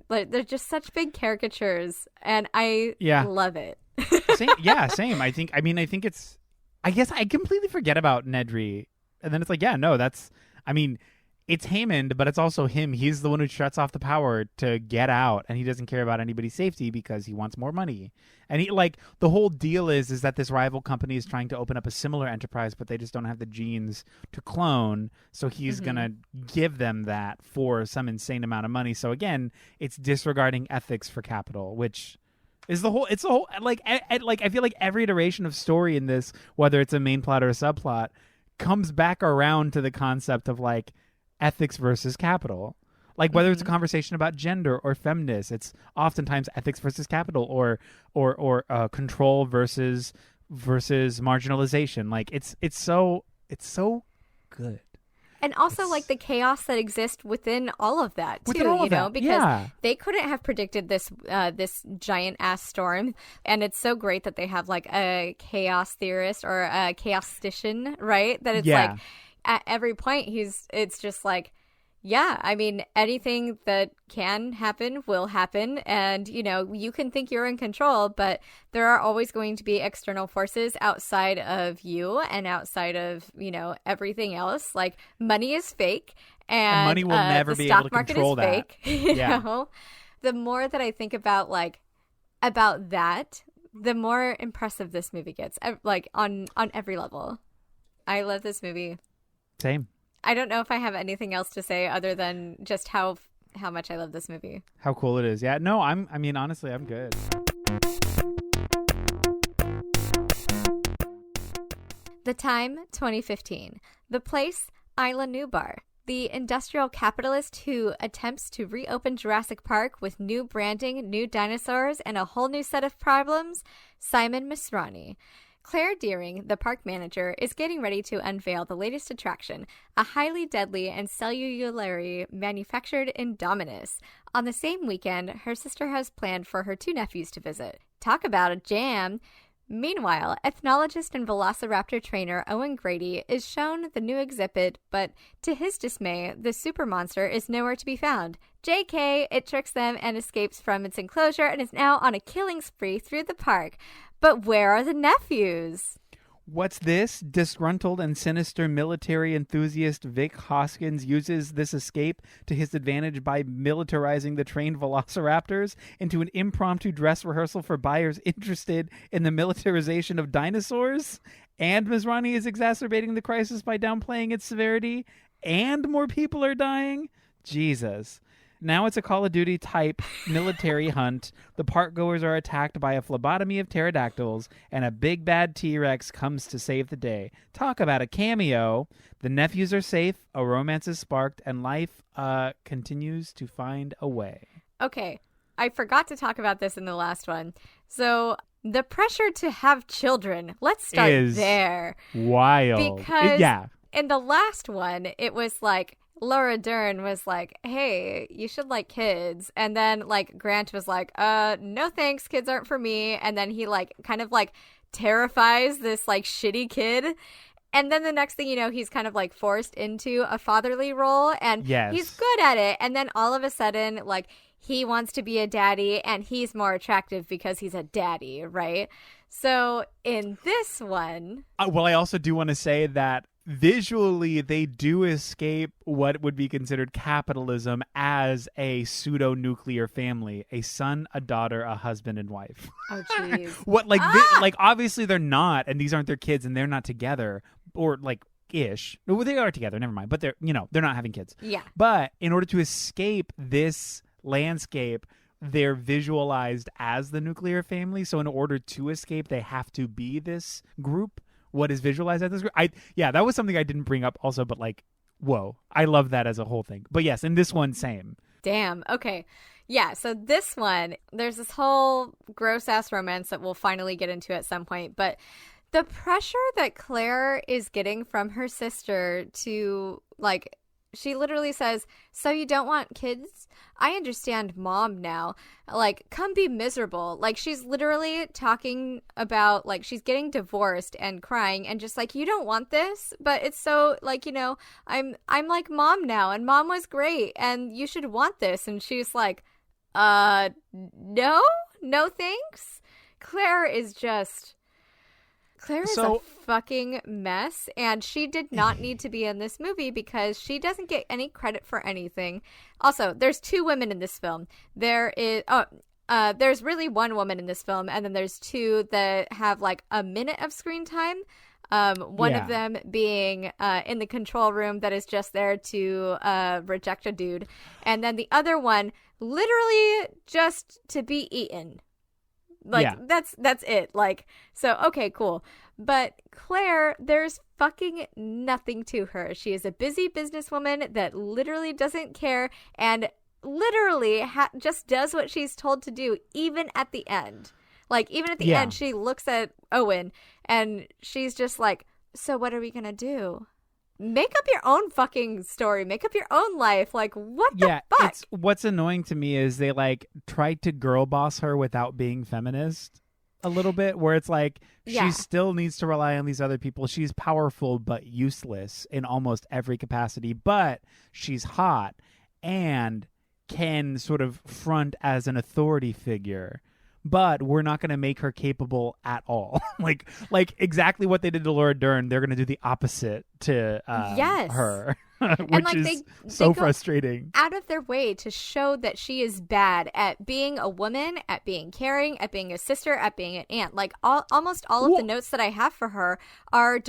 like they're just such big caricatures, and I love it. Same. I think it's. I guess I completely forget about Nedry, and then it's like, it's Hammond, but it's also him. He's the one who shuts off the power to get out, and he doesn't care about anybody's safety because he wants more money. And he like the whole deal is that this rival company is trying to open up a similar enterprise, but they just don't have the genes to clone. So he's gonna give them that for some insane amount of money. So again, it's disregarding ethics for capital, which is the whole. It's the whole like I feel like every iteration of story in this, whether it's a main plot or a subplot, comes back around to the concept of like ethics versus capital. Like whether it's a conversation about gender or feminists, it's oftentimes ethics versus capital or control versus marginalization. Like it's so good. And also like the chaos that exists within all of that too, because they couldn't have predicted this this giant ass storm. And it's so great that they have like a chaos theorist or a chaostician, right? That it's like at every point it's just like, anything that can happen will happen. And, you can think you're in control, but there are always going to be external forces outside of you and outside of, everything else. Like money is fake and money will never be able to control that. Fake, you know? The more that I think about that, the more impressive this movie gets, like on every level. I love this movie. Same. I don't know if I have anything else to say other than just how much I love this movie. How cool it is. Yeah. No, honestly, I'm good. The time, 2015. The place, Isla Nublar. The industrial capitalist who attempts to reopen Jurassic Park with new branding, new dinosaurs, and a whole new set of problems, Simon Masrani. Claire Deering, the park manager, is getting ready to unveil the latest attraction, a highly deadly and cellulary manufactured Indominus. On the same weekend, her sister has planned for her 2 nephews to visit. Talk about a jam! Meanwhile, ethnologist and velociraptor trainer Owen Grady is shown the new exhibit, but to his dismay, the super monster is nowhere to be found. JK, it tricks them and escapes from its enclosure and is now on a killing spree through the park. But where are the nephews? What's this? Disgruntled and sinister military enthusiast Vic Hoskins uses this escape to his advantage by militarizing the trained velociraptors into an impromptu dress rehearsal for buyers interested in the militarization of dinosaurs? And Masrani is exacerbating the crisis by downplaying its severity? And more people are dying? Jesus. Now it's a Call of Duty type military hunt. The park goers are attacked by a phlebotomy of pterodactyls, and a big bad T-Rex comes to save the day. Talk about a cameo. The nephews are safe, a romance is sparked, and life continues to find a way. Okay, I forgot to talk about this in the last one. So the pressure to have children, let's start there. Wild. Because in the last one, it was like, Laura Dern was like, hey, you should like kids. And then like Grant was like, no thanks, kids aren't for me. And then he like kind of like terrifies this like shitty kid. And then the next thing you know, he's kind of like forced into a fatherly role and he's good at it. And then all of a sudden, like he wants to be a daddy and he's more attractive because he's a daddy, right? So in this one. Well, I also do want to say that visually, they do escape what would be considered capitalism as a pseudo-nuclear family: a son, a daughter, a husband, and wife. Oh, jeez. What, like, like obviously they're not, and these aren't their kids, and they're not together, or like ish. No, they are together. Never mind. But they're not having kids. Yeah. But in order to escape this landscape, they're visualized as the nuclear family. So in order to escape, they have to be this group. What is visualized as this group? That was something I didn't bring up also, but like, whoa, I love that as a whole thing. But yes, in this one, same. Damn. Okay. Yeah. So this one, there's this whole gross ass romance that we'll finally get into at some point. But the pressure that Claire is getting from her sister to like, she literally says, so you don't want kids? I understand mom now. Like, come be miserable. Like, she's literally talking about, like, she's getting divorced and crying and just like, you don't want this? But it's so, like, I'm like mom now and mom was great and you should want this. And she's like, no thanks. Claire is a fucking mess, and she did not need to be in this movie because she doesn't get any credit for anything. Also, there's 2 women in this film. There's really 1 woman in this film, and then there's 2 that have like a minute of screen time. One of them being in the control room that is just there to reject a dude, and then the other one literally just to be eaten. Like, that's it. Like, so, okay, cool. But Claire, there's fucking nothing to her. She is a busy businesswoman that literally doesn't care and literally just does what she's told to do, even at the end. Like, even at the end, she looks at Owen and she's just like, so what are we going to do? Make up your own fucking story. Make up your own life. Like, what the fuck? What's annoying to me is they, like, tried to girl boss her without being feminist a little bit, where it's like, she still needs to rely on these other people. She's powerful but useless in almost every capacity, but she's hot and can sort of front as an authority figure. But we're not going to make her capable at all. like exactly what they did to Laura Dern, they're going to do the opposite to her. which like, is they so go frustrating. Out of their way to show that she is bad at being a woman, at being caring, at being a sister, at being an aunt. Like almost all of the notes that I have for her are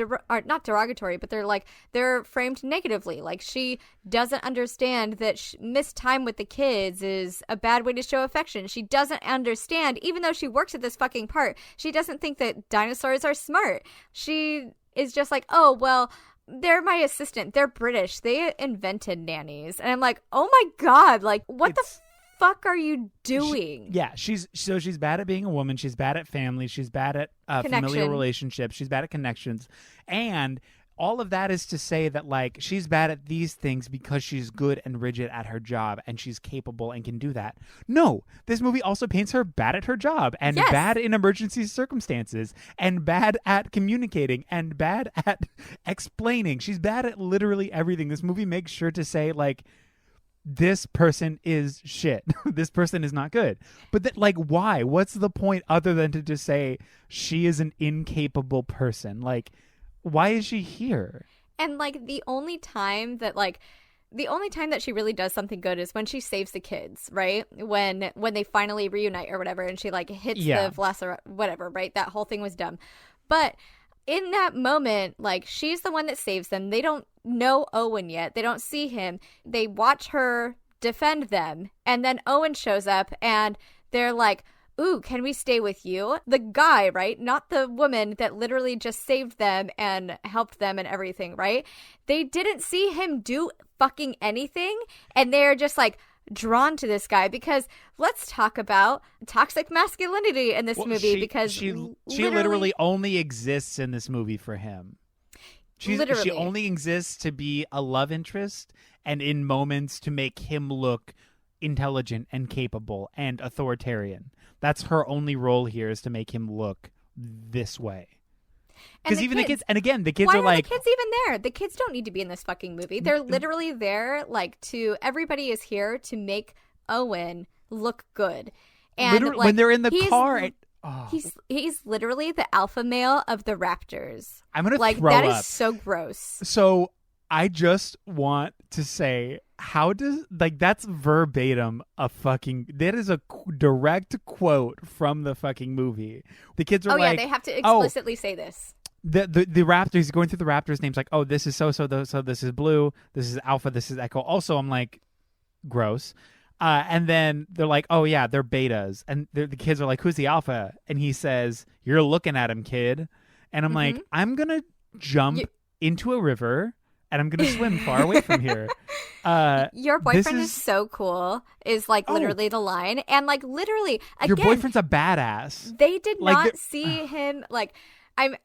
not derogatory, but they're framed negatively. Like, she doesn't understand that missed time with the kids is a bad way to show affection. She doesn't understand, even though she works at this fucking park, she doesn't think that dinosaurs are smart. She is just like, oh, well, they're my assistant. They're British. They invented nannies. And I'm like, oh my God, like, what the fuck are you doing? She's bad at being a woman. She's bad at family. She's bad at familial relationships. She's bad at connections. And all of that is to say that, like, she's bad at these things because she's good and rigid at her job and she's capable and can do that. No, this movie also paints her bad at her job and bad in emergency circumstances and bad at communicating and bad at explaining. She's bad at literally everything. This movie makes sure to say, like, this person is shit. This person is not good. But like, why? What's the point other than to just say she is an incapable person? Like, why is she here? And like the only time that she really does something good is when she saves the kids, right? When they finally reunite or whatever, and she like hits the Velociraptor, whatever, right? That whole thing was dumb. But in that moment, like, she's the one that saves them. They don't know Owen yet. They don't see him. They watch her defend them. And then Owen shows up and they're like, ooh, can we stay with you? The guy, right? Not the woman that literally just saved them and helped them and everything, right? They didn't see him do fucking anything. And they're just like drawn to this guy because let's talk about toxic masculinity in this movie because she literally only exists in this movie for him. She only exists to be a love interest and in moments to make him look intelligent and capable and authoritarian. That's her only role here, is to make him look this way. Because even the kids, and again, the kids why are like, the kids even there? The kids don't need to be in this fucking movie. They're literally there, like, everybody is here to make Owen look good. And like, when they're in the car, he's literally the alpha male of the raptors. I'm gonna like throw that up. Is so gross. So I just want to say, how does, like, that's verbatim that is a direct quote from the fucking movie. The kids are they have to explicitly say this. The raptor, he's going through the raptor's names, like, oh, this is so this is Blue, this is Alpha, this is Echo. Also, I'm like, gross. And then they're like, oh yeah, they're betas. And the kids are like, who's the Alpha? And he says, you're looking at him, kid. And I'm like, I'm going to jump into a river and I'm going to swim far away from here. Your boyfriend is so cool, is like literally the line. And like literally, again, your boyfriend's a badass. They did not see him like... I'm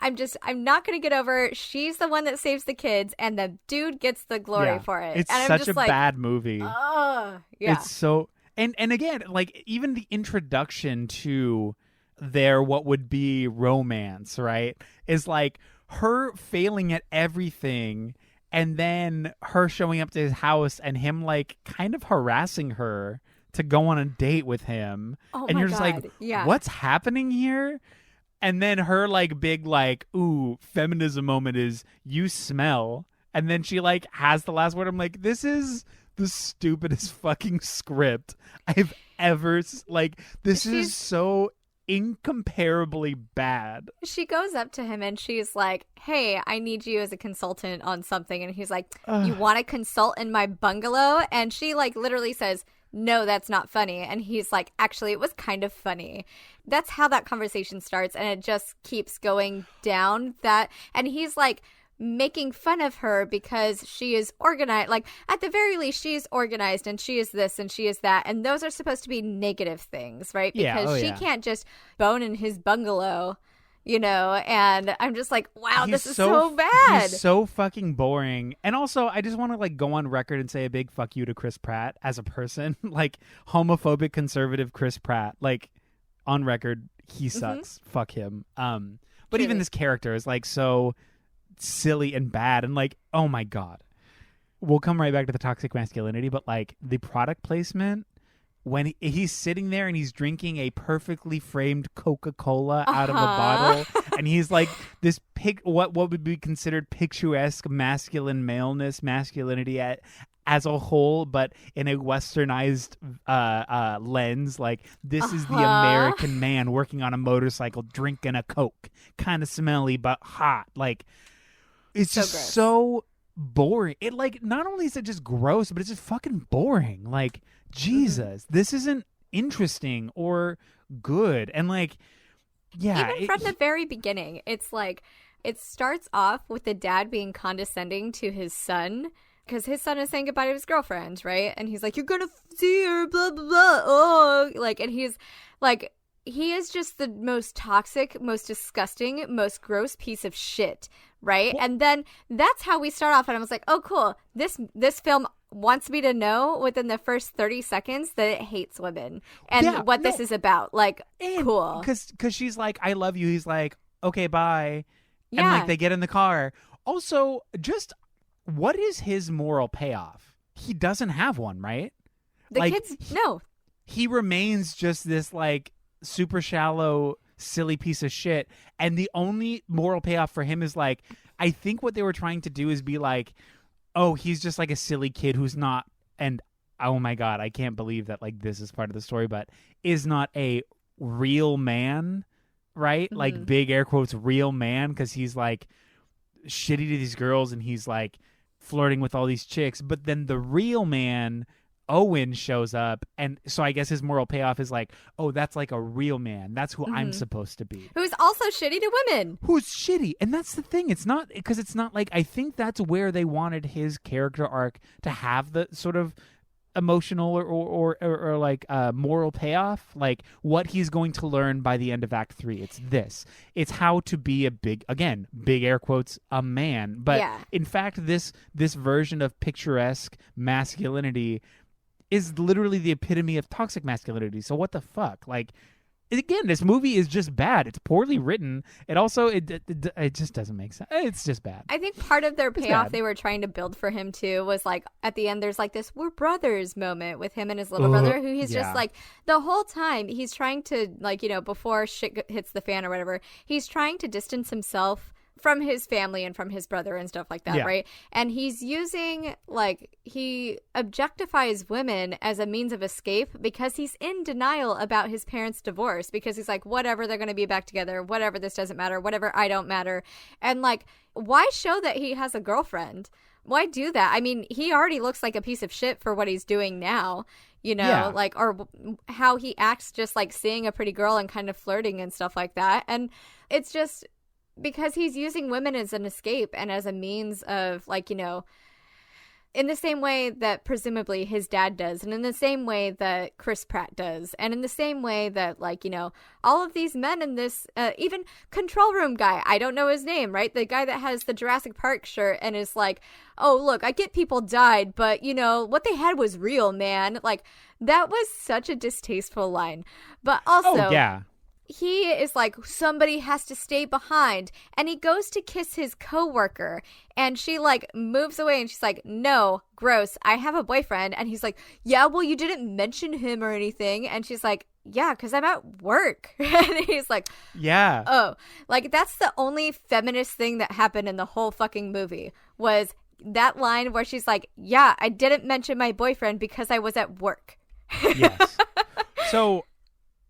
not going to get over, she's the one that saves the kids and the dude gets the glory for it. It's and such a bad movie. Yeah. It's so, and again, like, even the introduction to their what would be romance, right, is like her failing at everything and then her showing up to his house and him like kind of harassing her to go on a date with him. And you're just like, what's happening here? And then her like big like, ooh, feminism moment is, you smell. And then she like has the last word. I'm like, this is the stupidest fucking script I've ever, like, this is so incomparably bad. She goes up to him and she's like, hey, I need you as a consultant on something. And he's like, you want to consult in my bungalow? And she like literally says, no, that's not funny. And he's like, actually, it was kind of funny. That's how that conversation starts. And it just keeps going down that. And he's like making fun of her because she is organized. Like, at the very least, she is organized and she is this and she is that. And those are supposed to be negative things, right? Because she can't just bone in his bungalow, you know? And I'm just like, wow, this is so bad. He's so fucking boring. And also, I just want to like go on record and say a big fuck you to Chris Pratt as a person. Like, homophobic, conservative Chris Pratt. Like, on record, he sucks. Fuck him. But even this character is like so silly and bad and like, oh my God. We'll come right back to the toxic masculinity, but like the product placement when he's sitting there and he's drinking a perfectly framed Coca-Cola out of a bottle, and he's like this what would be considered picturesque masculinity as a whole, but in a westernized lens. Like, this is the American man working on a motorcycle, drinking a Coke, kind of smelly but hot. Like, it's so just gross. So boring. It, like, not only is it just gross, but it's just fucking boring. Like, Jesus, this isn't interesting or good. And, like, yeah, even from the very beginning, it's like, it starts off with the dad being condescending to his son, because his son is saying goodbye to his girlfriend, right? And he's like, you're gonna see her, blah blah blah. Oh, like, and he's like, he is just the most toxic, most disgusting, most gross piece of shit, right? Well, and then that's how we start off, and I was like, oh, cool. This film wants me to know within the first 30 seconds that it hates women and this is about. Like, cool. Because she's like, I love you. He's like, okay, bye. Yeah. And, like, they get in the car. Also, just, what is his moral payoff? He doesn't have one, right? The kids, no. He remains just this, like, super shallow, silly piece of shit. And the only moral payoff for him is, like, I think what they were trying to do is be like, oh, he's just like a silly kid who's not, and oh my God, I can't believe that, like, this is part of the story, but is not a real man, right? Mm-hmm. Like, big air quotes, real man, because he's, like, shitty to these girls and he's, like, flirting with all these chicks. But then the real man, Owen, shows up, and so I guess his moral payoff is like, oh, that's like a real man. That's who I'm supposed to be. Who's also shitty to women. Who's shitty. And that's the thing. It's not, because it's not like, I think that's where they wanted his character arc to have the sort of emotional or like moral payoff, like what he's going to learn by the end of Act 3. It's how to be a big air quotes, a man. But in fact, this version of picturesque masculinity is literally the epitome of toxic masculinity. So what the fuck? Like, again, this movie is just bad. It's poorly written. It also, it just doesn't make sense. It's just bad. I think part of their payoff they were trying to build for him too was, like, at the end there's like this we're brothers moment with him and his little brother, who he's just like, the whole time he's trying to, like, you know, before shit hits the fan or whatever, he's trying to distance himself from his family and from his brother and stuff like that, right? And he's using, like, he objectifies women as a means of escape because he's in denial about his parents' divorce, because he's like, whatever, they're going to be back together, whatever, this doesn't matter, whatever, I don't matter. And, like, why show that he has a girlfriend? Why do that? I mean, he already looks like a piece of shit for what he's doing now, you know, like, or how he acts just, like, seeing a pretty girl and kind of flirting and stuff like that. And it's just because he's using women as an escape and as a means of, like, you know, in the same way that presumably his dad does, and in the same way that Chris Pratt does, and in the same way that, like, you know, all of these men in this, even Control Room guy, I don't know his name, right? The guy that has the Jurassic Park shirt and is like, oh, look, I get people died, but, you know, what they had was real, man. Like, that was such a distasteful line. But also, he is like, somebody has to stay behind, and he goes to kiss his coworker, and she, like, moves away, and she's like, no, gross, I have a boyfriend. And he's like, yeah, well, you didn't mention him or anything. And she's like, yeah, because I'm at work. And he's like, yeah, oh, like, that's the only feminist thing that happened in the whole fucking movie, was that line where she's like, yeah, I didn't mention my boyfriend because I was at work. Yes. So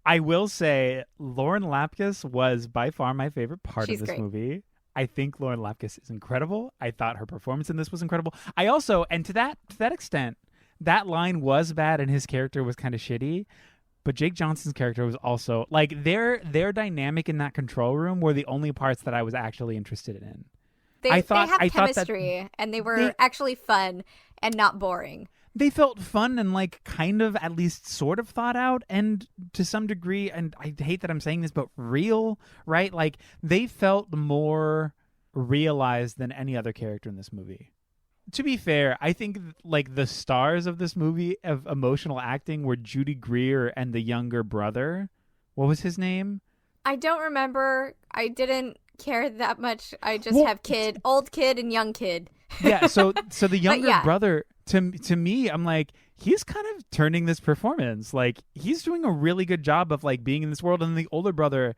I will say Lauren Lapkus was by far my favorite part of this movie. I think Lauren Lapkus is incredible. I thought her performance in this was incredible. I also, and to that extent, that line was bad and his character was kind of shitty. But Jake Johnson's character was also, like, their dynamic in that control room were the only parts that I was actually interested in. They have chemistry, and they were actually fun and not boring. They felt fun and, like, kind of at least sort of thought out, and to some degree, and I hate that I'm saying this, but real, right? Like, they felt more realized than any other character in this movie. To be fair, I think, like, the stars of this movie of emotional acting were Judy Greer and the younger brother. What was his name? I don't remember. I didn't care that much. I just have old kid and young kid. Yeah, so the younger brother, to me, I'm like, he's kind of turning this performance. Like, he's doing a really good job of like being in this world. And the older brother,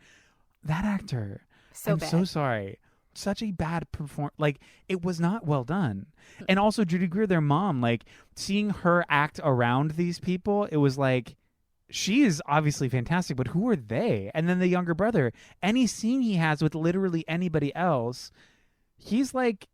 that actor, I'm so sorry. Such a bad performance. Like, it was not well done. And also Judy Greer, their mom, like seeing her act around these people, it was like, she is obviously fantastic, but who are they? And then the younger brother, any scene he has with literally anybody else, he's like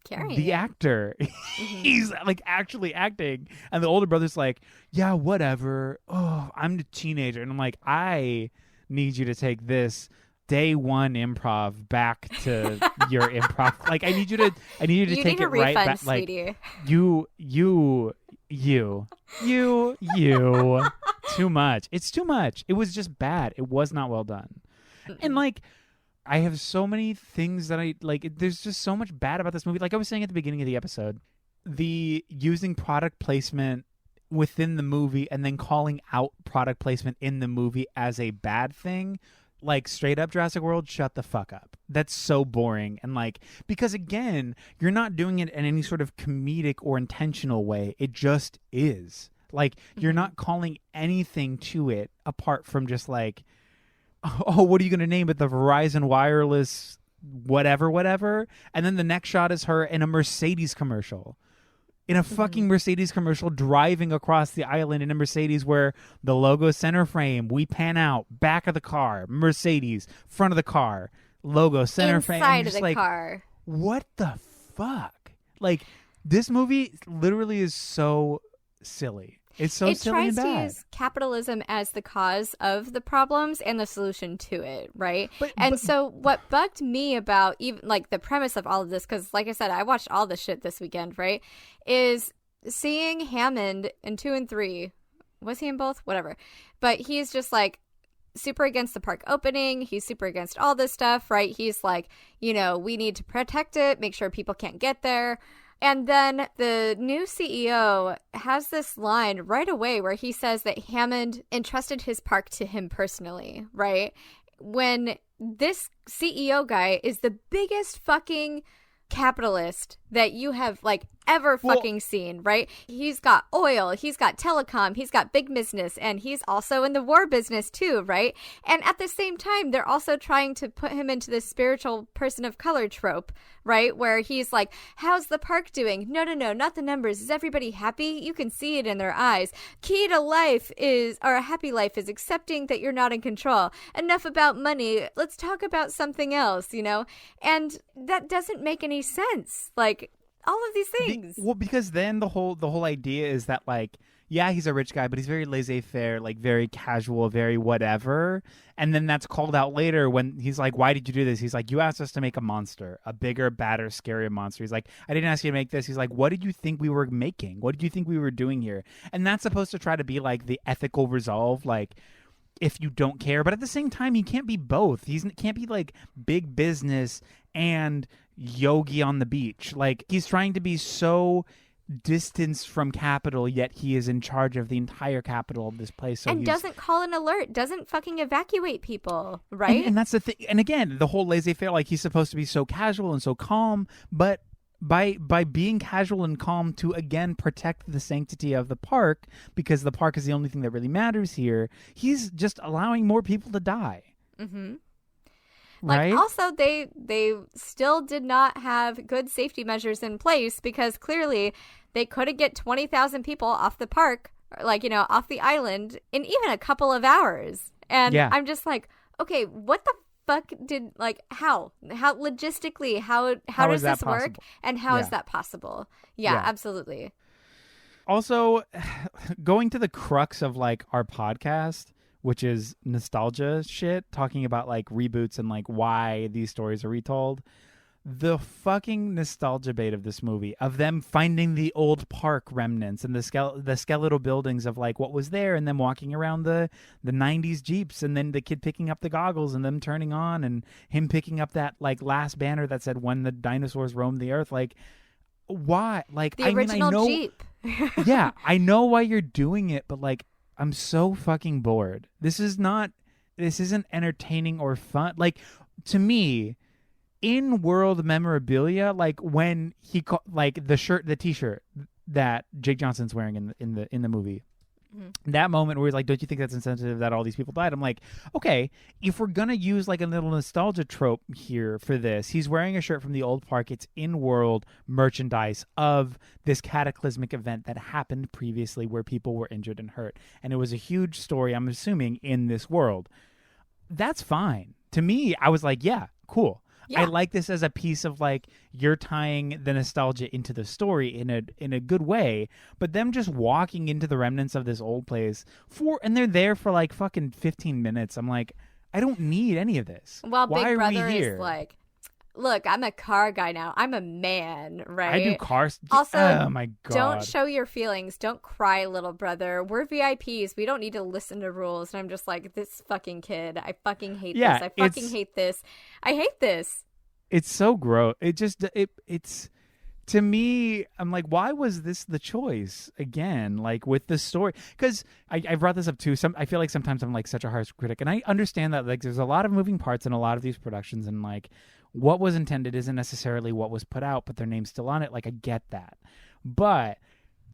the actor. He's like actually acting. And the older brother's like, yeah, whatever. Oh, I'm the teenager. And I'm like, I need you to take this day one improv back to your improv. Like, I need you to take it right back. Sweetie. Like, you too much. It's too much. It was just bad. It was not well done. And like, I have so many things that I like. There's just so much bad about this movie. Like I was saying at the beginning of the episode, the using product placement within the movie and then calling out product placement in the movie as a bad thing. Like, straight up Jurassic World, shut the fuck up. That's so boring. And like, because again, you're not doing it in any sort of comedic or intentional way. It just is. Like, you're not calling anything to it apart from just like, oh, what are you going to name it? The Verizon Wireless whatever. And then the next shot is her in a Mercedes commercial. In a fucking Mercedes commercial, driving across the island in a Mercedes where the logo center frame, we pan out, back of the car, Mercedes, front of the car, logo center frame. Inside of the car. What the fuck? Like, this movie literally is so silly. It's so silly and bad. It tries to use capitalism as the cause of the problems and the solution to it, right? So what bugged me about even like the premise of all of this, because like I said, I watched all this shit this weekend, right, is seeing Hammond in 2 and 3. Was he in both? Whatever. But he's just like super against the park opening. He's super against all this stuff, right? He's like, we need to protect it, make sure people can't get there. And then the new CEO has this line right away where he says that Hammond entrusted his park to him personally, right? When this CEO guy is the biggest fucking capitalist that you have like ever fucking seen, right? He's got oil, he's got telecom, he's got big business, and he's also in the war business too, right? And at the same time, they're also trying to put him into this spiritual person of color trope, right? Where he's like, how's the park doing? No, not the numbers. Is everybody happy? You can see it in their eyes. Key to life is, or a happy life is accepting that you're not in control. Enough about money. Let's talk about something else, And that doesn't make any sense. Like, all of these things. Because then the whole idea is that, like, yeah, he's a rich guy, but he's very laissez-faire, like very casual, very whatever. And then that's called out later when he's like, why did you do this? He's like, you asked us to make a monster, a bigger, badder, scarier monster. He's like, I didn't ask you to make this. He's like, what did you think we were making? What did you think we were doing here? And that's supposed to try to be like the ethical resolve, like, if you don't care. But at the same time, he can't be both. He can't be like big business and yogi on the beach. Like, he's trying to be so distanced from capital, yet he is in charge of the entire capital of this place. So doesn't call an alert, doesn't fucking evacuate people, right? And that's the thing. And again, the whole laissez-faire, like, he's supposed to be so casual and so calm, but by being casual and calm to, again, protect the sanctity of the park, because the park is the only thing that really matters here, he's just allowing more people to die. Mm-hmm. Right? Like, also, they still did not have good safety measures in place, because clearly they couldn't get 20,000 people off the park, like, off the island in even a couple of hours. And I'm just like, okay, what the fuck did, like, how logistically, how does this work? And how is that possible? Yeah, absolutely. Also, going to the crux of, like, our podcast, which is nostalgia shit, talking about like reboots and like why these stories are retold. The fucking nostalgia bait of this movie, of them finding the old park remnants and the skeletal buildings of like what was there, and then walking around the 90s Jeeps, and then the kid picking up the goggles and them turning on, and him picking up that like last banner that said when the dinosaurs roamed the earth. Like, why? Like, the original I know, Jeep. Yeah, I know why you're doing it, but like, I'm so fucking bored. This isn't entertaining or fun. Like, to me, in-world memorabilia, like when he like the t-shirt, that Jake Johnson's wearing in the movie. That moment where he's like, don't you think that's insensitive that all these people died? I'm like, okay, if we're going to use like a little nostalgia trope here for this, he's wearing a shirt from the old park. It's in-world merchandise of this cataclysmic event that happened previously where people were injured and hurt. And it was a huge story, I'm assuming, in this world. That's fine. To me, I was like, yeah, cool. Yeah. I like this as a piece of like you're tying the nostalgia into the story in a good way, but them just walking into the remnants of this old place and they're there for like fucking 15 minutes. I'm like, I don't need any of this. Well, why Big Brother are we here? Is like, look, I'm a car guy now. I'm a man, right? I do cars. Also, oh my God. Don't show your feelings. Don't cry, little brother. We're VIPs. We don't need to listen to rules. And I'm just like, this fucking kid. I fucking hate this. I fucking hate this. I hate this. It's so gross. It's to me, I'm like, why was this the choice again? Like with the story, because I brought this up too. I feel like sometimes I'm like such a harsh critic, and I understand that like there's a lot of moving parts in a lot of these productions, and like what was intended isn't necessarily what was put out, but their name's still on it. Like I get that, but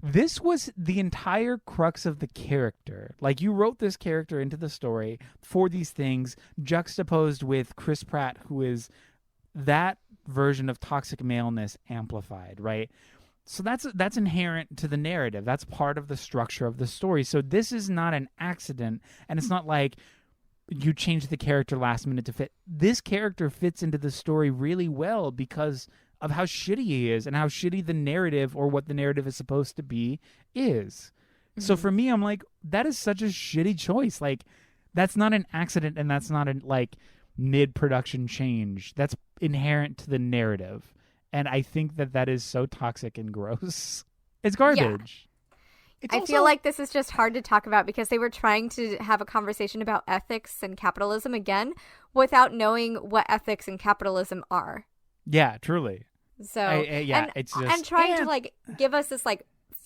this was the entire crux of the character. Like you wrote this character into the story for these things, juxtaposed with Chris Pratt, who is that version of toxic maleness amplified, right? So that's inherent to the narrative. That's part of the structure of the story. So this is not an accident, and it's not like you change the character last minute to fit. This character fits into the story really well because of how shitty he is and how shitty the narrative or what the narrative is supposed to be is. Mm-hmm. So for me, I'm like, that is such a shitty choice. Like, that's not an accident, and that's not a like mid-production change. That's inherent to the narrative, and I think that is so toxic and gross. It's garbage. Yeah. I feel like this is just hard to talk about because they were trying to have a conversation about ethics and capitalism again without knowing what ethics and capitalism are. Yeah, truly. So it's just and trying to like give us this like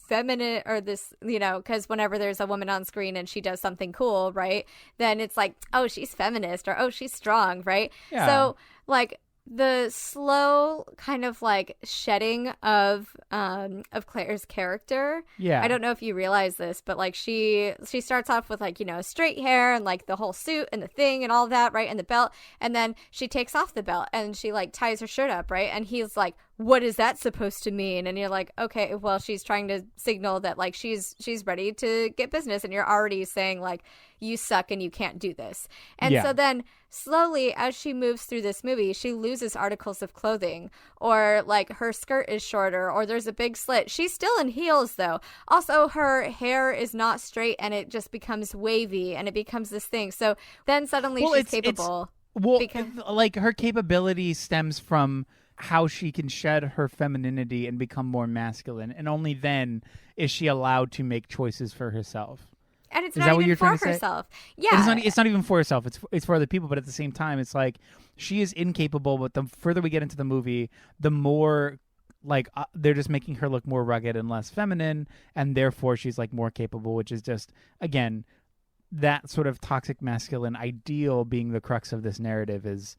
feminine or this, you know, because whenever there's a woman on screen and she does something cool, right, then it's like, oh, she's feminist or oh, she's strong, right? Yeah. So like the slow kind of like shedding of Claire's character. Yeah. I don't know if you realize this, but like she starts off with like, you know, straight hair and like the whole suit and the thing and all that, right? And the belt. And then she takes off the belt and she like ties her shirt up, right? And he's like, what is that supposed to mean? And you're like, okay, well, she's trying to signal that like she's ready to get business, and you're already saying like, you suck and you can't do this. And so then slowly as she moves through this movie, she loses articles of clothing, or like her skirt is shorter, or there's a big slit. She's still in heels though. Also, her hair is not straight and it just becomes wavy and it becomes this thing. So then suddenly she's capable. Like her capability stems from how she can shed her femininity and become more masculine, and only then is she allowed to make choices for herself. And it's not even for herself. Yeah, it's not even for herself. It's for other people. But at the same time, it's like she is incapable. But the further we get into the movie, the more like they're just making her look more rugged and less feminine, and therefore she's like more capable. Which is just again that sort of toxic masculine ideal being the crux of this narrative is,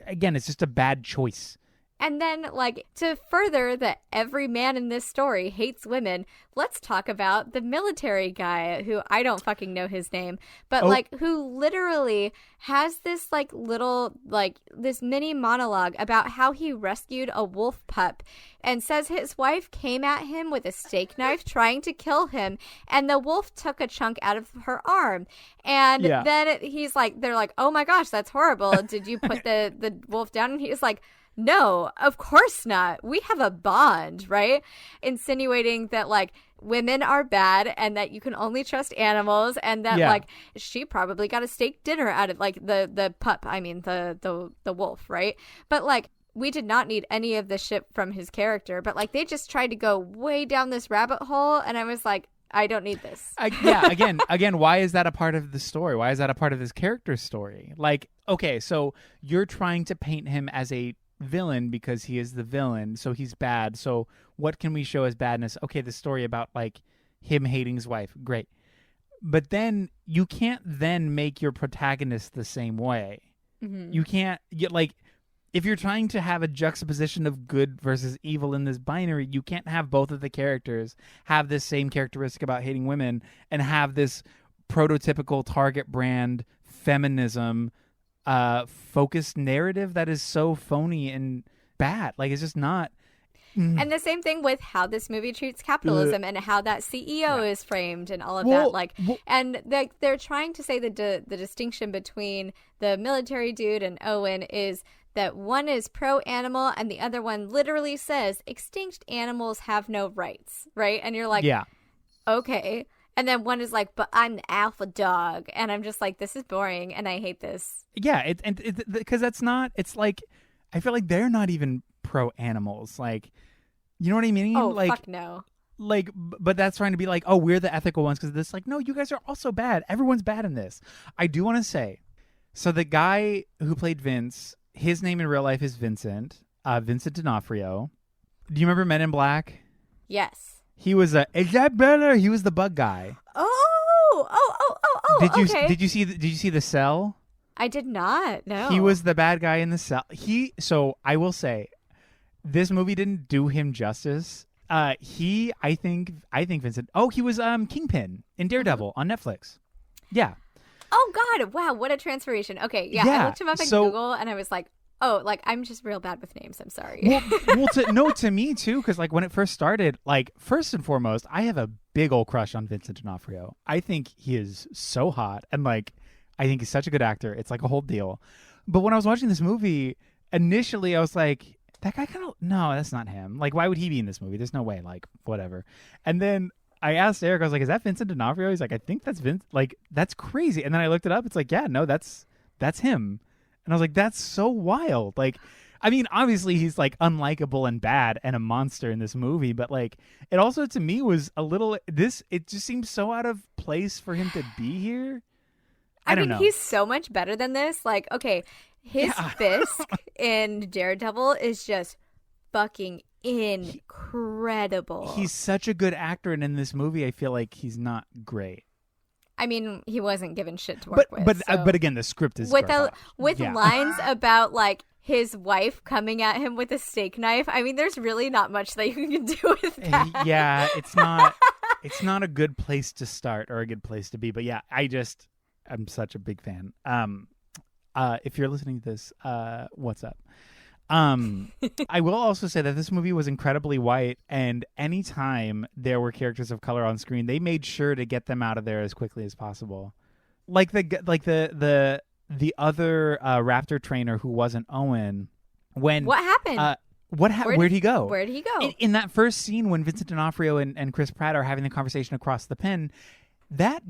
again, it's just a bad choice. And then, like, to further that every man in this story hates women, let's talk about the military guy who I don't fucking know his name, but, like, who literally has this, like, little, like, this mini monologue about how he rescued a wolf pup and says his wife came at him with a steak knife trying to kill him, and the wolf took a chunk out of her arm. And then he's like, they're like, oh my gosh, that's horrible. Did you put the wolf down? And he's like, no, of course not. We have a bond, right? Insinuating that, like, women are bad and that you can only trust animals, and that, like, she probably got a steak dinner out of, like, the pup. I mean, the wolf, right? But, like, we did not need any of this shit from his character. But, like, they just tried to go way down this rabbit hole, and I was like, I don't need this. Again, why is that a part of the story? Why is that a part of this character's story? Like, okay, so you're trying to paint him as a villain because he is the villain, so he's bad. So what can we show as badness? Okay, the story about like him hating his wife, great. But then you can't then make your protagonist the same way. Mm-hmm. You can't get like if you're trying to have a juxtaposition of good versus evil in this binary, you can't have both of the characters have this same characteristic about hating women and have this prototypical Target brand feminism focused narrative that is so phony and bad. Like, it's just not. And the same thing with how this movie treats capitalism and how that CEO is framed and all of that. Like, and they're trying to say the distinction between the military dude and Owen is that one is pro-animal and the other one literally says extinct animals have no rights, right? And you're like, okay. And then one is like, but I'm the alpha dog. And I'm just like, this is boring and I hate this. Yeah, because that's not, it's like, I feel like they're not even pro-animals. Like, you know what I mean? Oh, like, fuck no. Like, but that's trying to be like, oh, we're the ethical ones because this, like, no, you guys are also bad. Everyone's bad in this. I do want to say, so the guy who played Vince, his name in real life is Vincent D'Onofrio. Do you remember Men in Black? Yes. He was is that better? He was the bug guy. Oh. Okay. Did you see The Cell? I did not. No. He was the bad guy in The Cell. So I will say, this movie didn't do him justice. I think Vincent. Oh, he was Kingpin in Daredevil on Netflix. Yeah. Oh God! Wow, what a transformation. Okay, yeah. I looked him up in Google, and I was like, oh, like I'm just real bad with names. I'm sorry. To me too, because like when it first started, like first and foremost, I have a big old crush on Vincent D'Onofrio. I think he is so hot, and like I think he's such a good actor. It's like a whole deal. But when I was watching this movie, initially I was like, that guy no, that's not him. Like, why would he be in this movie? There's no way. Like, whatever. And then I asked Eric, I was like, is that Vincent D'Onofrio? He's like, I think that's Vince. Like, that's crazy. And then I looked it up. It's like, yeah, no, that's him. And I was like, that's so wild. Like, I mean, obviously he's like unlikable and bad and a monster in this movie, but like, it also to me was a little, it just seems so out of place for him to be here. I don't know. He's so much better than this. Like, okay, his Fisk in Daredevil is just fucking incredible. He's such a good actor, and in this movie, I feel like he's not great. I mean, he wasn't given shit to work with. But again, the script is with lines about like his wife coming at him with a steak knife. I mean, there's really not much that you can do with that. Yeah, it's not a good place to start or a good place to be. But yeah, I'm such a big fan. If you're listening to this, what's up? I will also say that this movie was incredibly white, and anytime there were characters of color on screen, they made sure to get them out of there as quickly as possible. Like the other Raptor trainer who wasn't Owen. What happened? Where'd he go? Where'd he go? In that first scene when Vincent D'Onofrio and Chris Pratt are having the conversation across the pen, that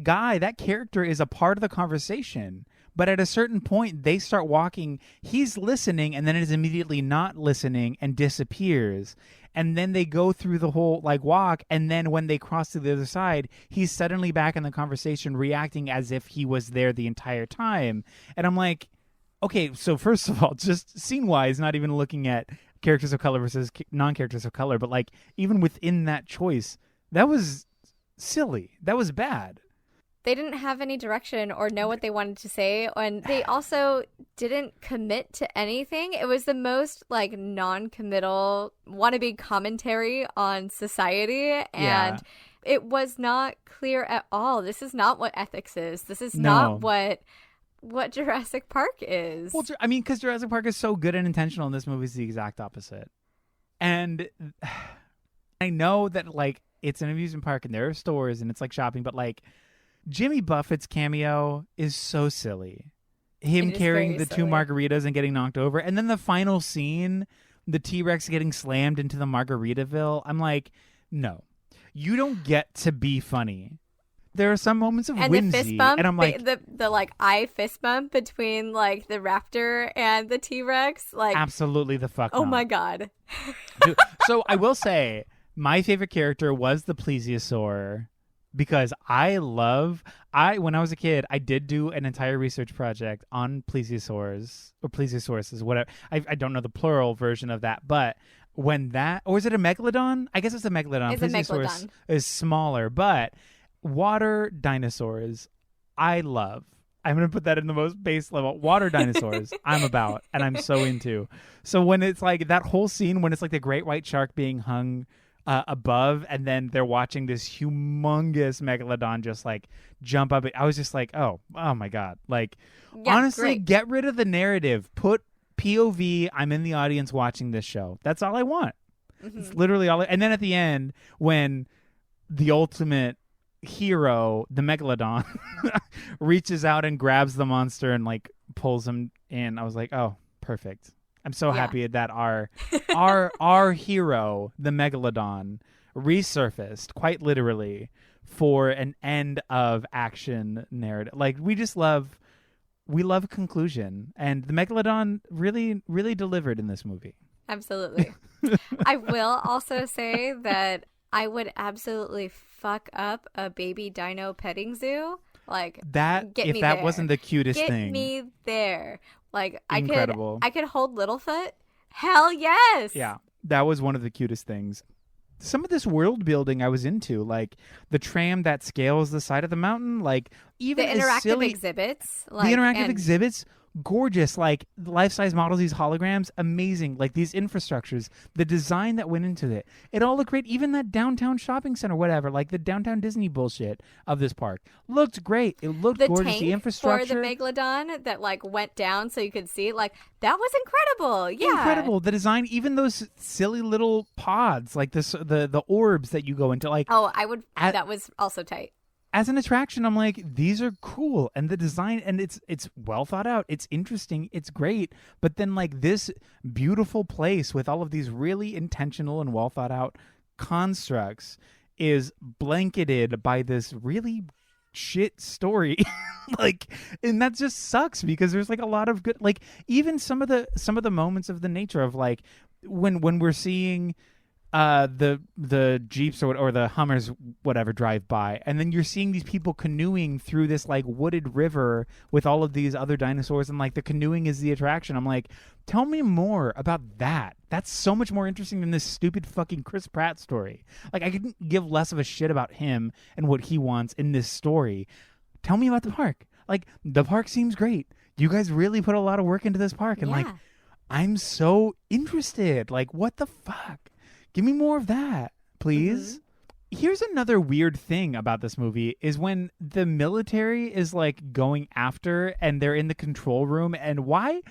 character is a part of the conversation. But at a certain point, they start walking. He's listening, and then it is immediately not listening and disappears. And then they go through the whole walk, and then when they cross to the other side, he's suddenly back in the conversation, reacting as if he was there the entire time. And I'm like, okay, so first of all, just scene-wise, not even looking at characters of color versus non-characters of color, but even within that choice, that was silly. That was bad. They didn't have any direction or know what they wanted to say, and they also didn't commit to anything. It was the most non-committal wannabe commentary on society, and it was not clear at all. This is not what ethics is. This is not what Jurassic Park is. Well, I mean, because Jurassic Park is so good and intentional, and this movie is the exact opposite. And I know that it's an amusement park and there are stores and it's like shopping, but Jimmy Buffett's cameo is so silly. Him carrying the two margaritas and getting knocked over. And then the final scene, the T-Rex getting slammed into the Margaritaville. I'm like, no, you don't get to be funny. There are some moments of whimsy. The fist bump, and I'm like, the eye fist bump between the raptor and the T-Rex. Absolutely the fuck Oh not. my God. Dude, so I will say my favorite character was the plesiosaur. Because when I was a kid, I did do an entire research project on plesiosaurs or plesiosauruses, whatever. I don't know the plural version of that, but or is it a megalodon? I guess it's a megalodon. It's a megalodon. Is smaller, but water dinosaurs, I love. I'm going to put that in the most base level. Water dinosaurs, I'm about, and I'm so into. So when it's like that whole scene when it's like the great white shark being hung above, and then they're watching this humongous megalodon just like jump up. I was just like, oh my God. Like, yeah, honestly, great. Get rid of the narrative. Put POV, I'm in the audience watching this show. That's all I want. Mm-hmm. It's literally all. And then at the end, when the ultimate hero, the megalodon, reaches out and grabs the monster and like pulls him in, I was like, oh, perfect. I'm so happy that our hero, the megalodon, resurfaced quite literally for an end of action narrative. Like we love conclusion, and the megalodon really delivered in this movie. Absolutely. I will also say that I would absolutely fuck up a baby dino petting zoo. Like that, get if me that there. wasn't the cutest thing. Get me there. Like incredible. I could hold Littlefoot. Hell yes. Yeah, that was one of the cutest things. Some of this world building I was into, like the tram that scales the side of the mountain, like even the interactive exhibits. The interactive exhibits, gorgeous, like life-size models, these holograms, amazing. Like these infrastructures, the design that went into it, it all looked great. Even that downtown shopping center, whatever, like the downtown Disney bullshit of this park looked great. It looked gorgeous. Tank the infrastructure for the megalodon that like went down so you could see it, like that was incredible. Yeah, incredible. The design, even those silly little pods, like this, the orbs that you go into, like that was also tight. As an attraction, I'm like, these are cool, and the design, and it's well thought out, it's interesting, it's great, but then like this beautiful place with all of these really intentional and well thought out constructs is blanketed by this really shit story. Like, and that just sucks because there's like a lot of good, like even some of the moments of the nature of like when we're seeing the Jeeps or the Hummers, whatever, drive by, and then you're seeing these people canoeing through this like wooded river with all of these other dinosaurs, and like the canoeing is the attraction. I'm like, tell me more about that. That's so much more interesting than this stupid fucking Chris Pratt story. Like, I couldn't give less of a shit about him and what he wants in this story. Tell me about the park. Like, the park seems great. You guys really put a lot of work into this park, and like, I'm so interested. Like, what the fuck? Give me more of that, please. Mm-hmm. Here's another weird thing about this movie is when the military is like going after and they're in the control room, and why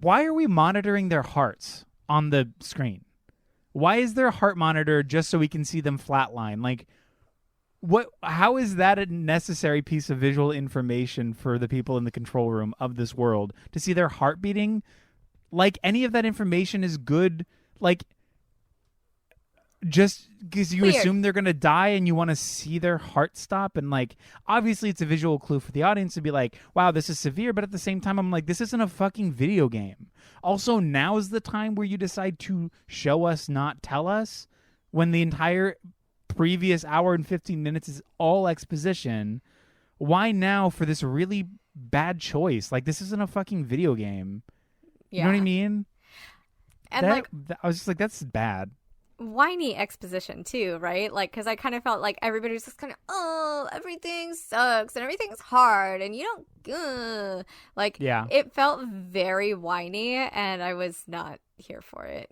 are we monitoring their hearts on the screen? Why is there a heart monitor just so we can see them flatline? Like, how is that a necessary piece of visual information for the people in the control room of this world to see their heart beating? Like, any of that information is good, like, just because you assume they're going to die and you want to see their heart stop. And like, obviously it's a visual clue for the audience to be like, wow, this is severe. But at the same time, I'm like, this isn't a fucking video game. Also, now's the time where you decide to show us, not tell us, when the entire previous hour and 15 minutes is all exposition. Why now for this really bad choice? Like, this isn't a fucking video game. You know what I mean? And I was just like, that's bad. Whiny exposition too, right? Like, because I kind of felt like everybody was just kind of, everything sucks and everything's hard and you don't, it felt very whiny, and I was not here for it.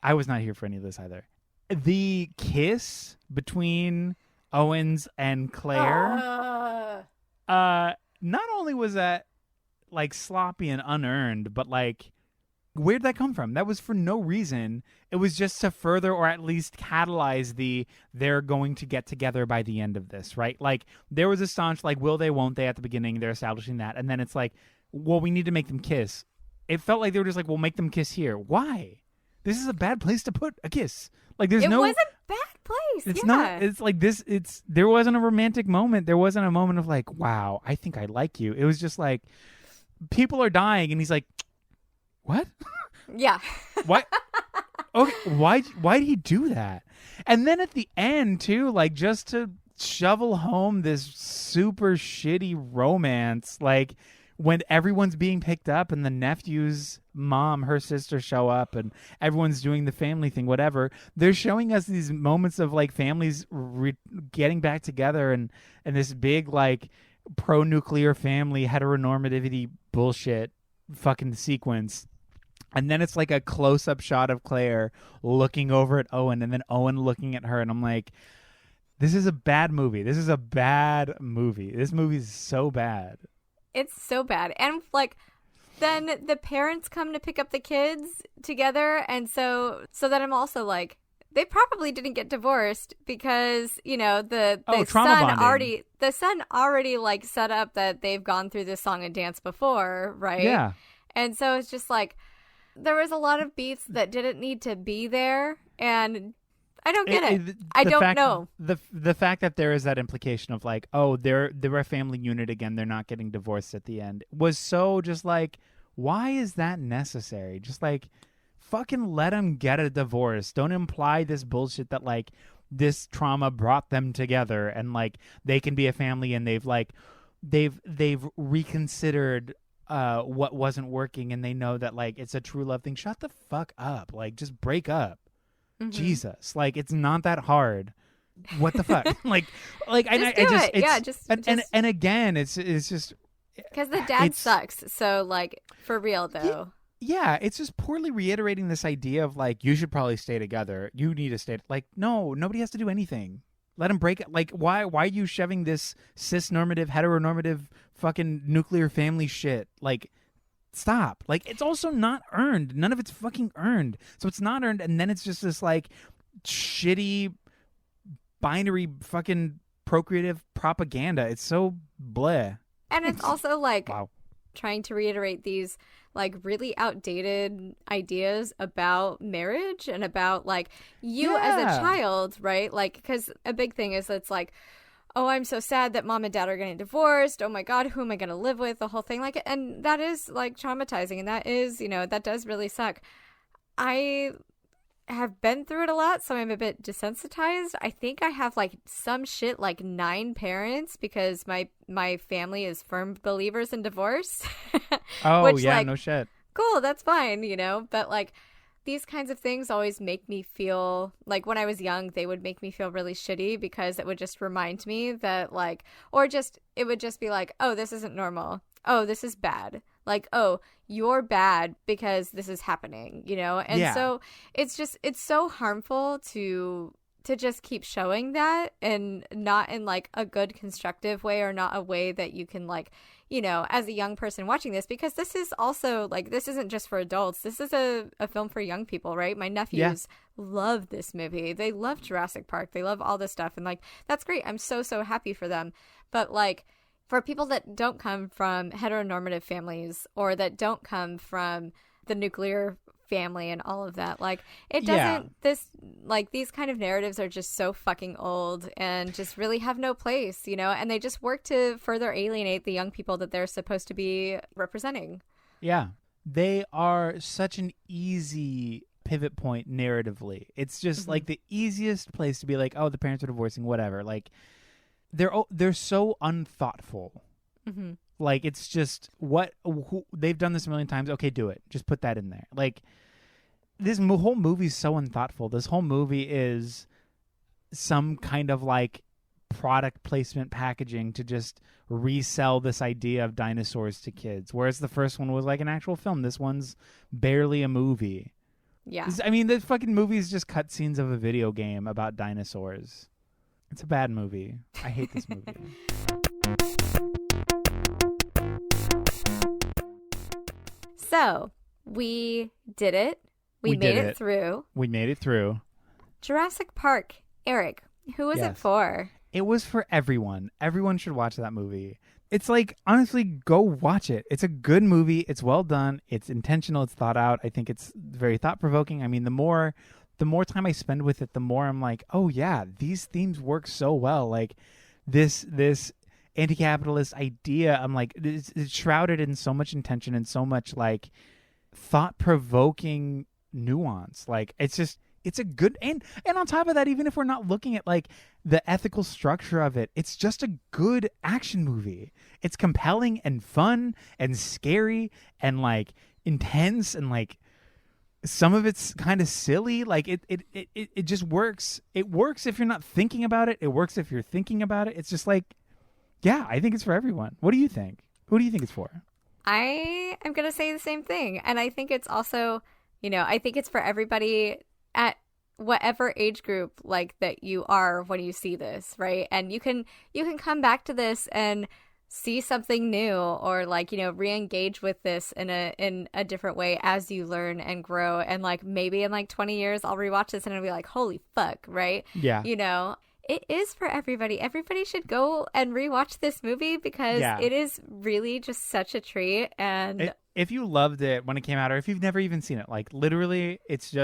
I was not here for any of this either. The kiss between Owens and Claire, not only was that like sloppy and unearned, but like, where'd that come from? That was for no reason. It was just to further or at least catalyze they're going to get together by the end of this, right? Like, there was a staunch, like, will they, won't they at the beginning. They're establishing that. And then it's like, well, we need to make them kiss. It felt like they were just like, we'll make them kiss here. Why? This is a bad place to put a kiss. Like, it was a bad place. It's not. It's like this. There wasn't a romantic moment. There wasn't a moment of like, wow, I think I like you. It was just like, people are dying. And he's like, what? Yeah. What? Okay. Why did he do that? And then at the end too, like, just to shovel home this super shitty romance, like when everyone's being picked up and the nephew's mom, her sister, show up and everyone's doing the family thing, whatever. They're showing us these moments of like families getting back together and this big like pro-nuclear family heteronormativity bullshit fucking sequence. And then it's like a close-up shot of Claire looking over at Owen, and then Owen looking at her, and I'm like, this is a bad movie. This is a bad movie. This movie is so bad. It's so bad. And like, then the parents come to pick up the kids together, and so then I'm also like, they probably didn't get divorced because, you know, the son already like set up that they've gone through this song and dance before, right? Yeah. And so it's just like, there was a lot of beats that didn't need to be there, and I don't get it. I don't know. The fact that there is that implication of like, oh, they're a family unit again, they're not getting divorced at the end, was so just like, why is that necessary? Just like, fucking let them get a divorce. Don't imply this bullshit that like this trauma brought them together and like they can be a family and they've reconsidered what wasn't working and they know that like it's a true love thing. Shut the fuck up. Like, just break up. Mm-hmm. Jesus, like, it's not that hard. What the fuck? And again, it's just because the dad sucks. So like, for real though. Yeah, it's just poorly reiterating this idea of like, you should probably stay together. You need to stay. Like, no, nobody has to do anything. Let them break it. Like, why are you shoving this cis-normative, heteronormative, fucking nuclear family shit? Like, stop. Like, it's also not earned. None of it's fucking earned. So it's not earned, and then it's just this like shitty binary fucking procreative propaganda. It's so bleh. And it's also like, wow, trying to reiterate these like really outdated ideas about marriage and about like you as a child, right? Like, because a big thing is it's like, oh, I'm so sad that mom and dad are getting divorced. Oh my God, who am I going to live with? The whole thing. Like, and that is like traumatizing. And that is, you know, that does really suck. I have been through it a lot, so I'm a bit desensitized. I think I have like some shit like 9 parents because my family is firm believers in divorce. Oh, which, yeah, like, no shit. Cool, that's fine, you know? But like, these kinds of things always make me feel like when I was young, they would make me feel really shitty because it would just remind me that like, or just, it would just be like, oh, this isn't normal. Oh, this is bad. Like, oh, you're bad because this is happening, you know? And so it's just, it's so harmful to just keep showing that, and not in like a good constructive way, or not a way that you can like, you know, as a young person watching this, because this is also like, this isn't just for adults. This is a film for young people, right? My nephews love this movie. They love Jurassic Park. They love all this stuff. And like, that's great. I'm so happy for them. But like, for people that don't come from heteronormative families, or that don't come from the nuclear family and all of that, like, it doesn't, this, like, these kind of narratives are just so fucking old and just really have no place, you know, and they just work to further alienate the young people that they're supposed to be representing. Yeah. They are such an easy pivot point narratively. It's just like the easiest place to be like, oh, the parents are divorcing, whatever. Like, they're so unthoughtful. Mm-hmm. Like, it's just they've done this a million times. Okay, do it. Just put that in there. Like, this whole movie is so unthoughtful. This whole movie is some kind of like product placement packaging to just resell this idea of dinosaurs to kids. Whereas the first one was like an actual film. This one's barely a movie. Yeah. I mean, the fucking movie is just cutscenes of a video game about dinosaurs. It's a bad movie. I hate this movie. So, we did it. We made it through. We made it through. Jurassic Park. Eric, who was it for? It was for everyone. Everyone should watch that movie. It's like, honestly, go watch it. It's a good movie. It's well done. It's intentional. It's thought out. I think it's very thought-provoking. I mean, the more time I spend with it, the more I'm like, oh yeah, these themes work so well. Like, this anti-capitalist idea, I'm like, it's shrouded in so much intention and so much like thought-provoking nuance. Like, it's a good, and on top of that, even if we're not looking at like the ethical structure of it, it's just a good action movie. It's compelling and fun and scary and like intense, and like some of it's kind of silly. Like, it just works. It works if you're not thinking about it. It works if you're thinking about it. It's just like, Yeah, I think it's for everyone. What do you think? Who do you think it's for? I am going to say the same thing. And I think it's also, I think it's for everybody at whatever age group like that you are when you see this, right? And you can come back to this and see something new, or like, re-engage with this in a different way as you learn and grow. And like maybe in like 20 years I'll rewatch this and I'll be like, holy fuck, right? Yeah. It is for everybody. Everybody should go and rewatch this movie because it is really just such a treat. And if you loved it when it came out, or if you've never even seen it, like literally, it's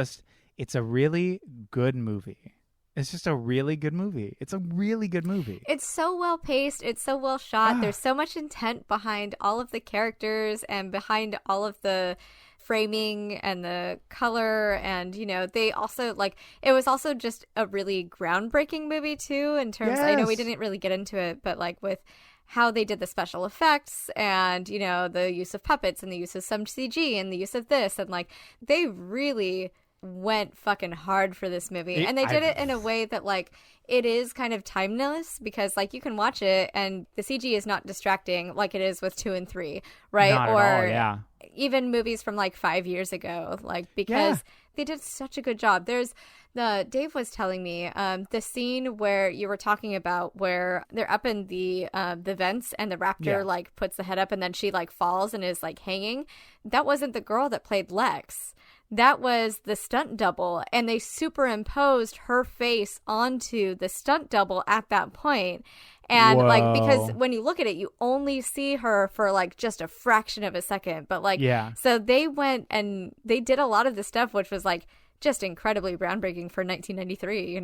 a really good movie. It's just a really good movie. It's a really good movie. It's so well paced. It's so well shot. There's so much intent behind all of the characters and behind all of the framing and the color, and they also it was also just a really groundbreaking movie too in terms I know we didn't really get into it, but like with how they did the special effects and the use of puppets and the use of some CG and the use of this, and like they really went fucking hard for this movie. And they did it in a way that like it is kind of timeless, because like you can watch it and the CG is not distracting like it is with 2 and 3, right? Not or at all, yeah. Even movies from like 5 years ago, like because they did such a good job. There's Dave was telling me the scene where you were talking about where they're up in the vents and the raptor like puts the head up and then she like falls and is like hanging. That wasn't the girl that played Lex. That was the stunt double, and they superimposed her face onto the stunt double at that point. And like, because when you look at it, you only see her for like just a fraction of a second. But like, so they went and they did a lot of the stuff, which was like just incredibly groundbreaking for 1993,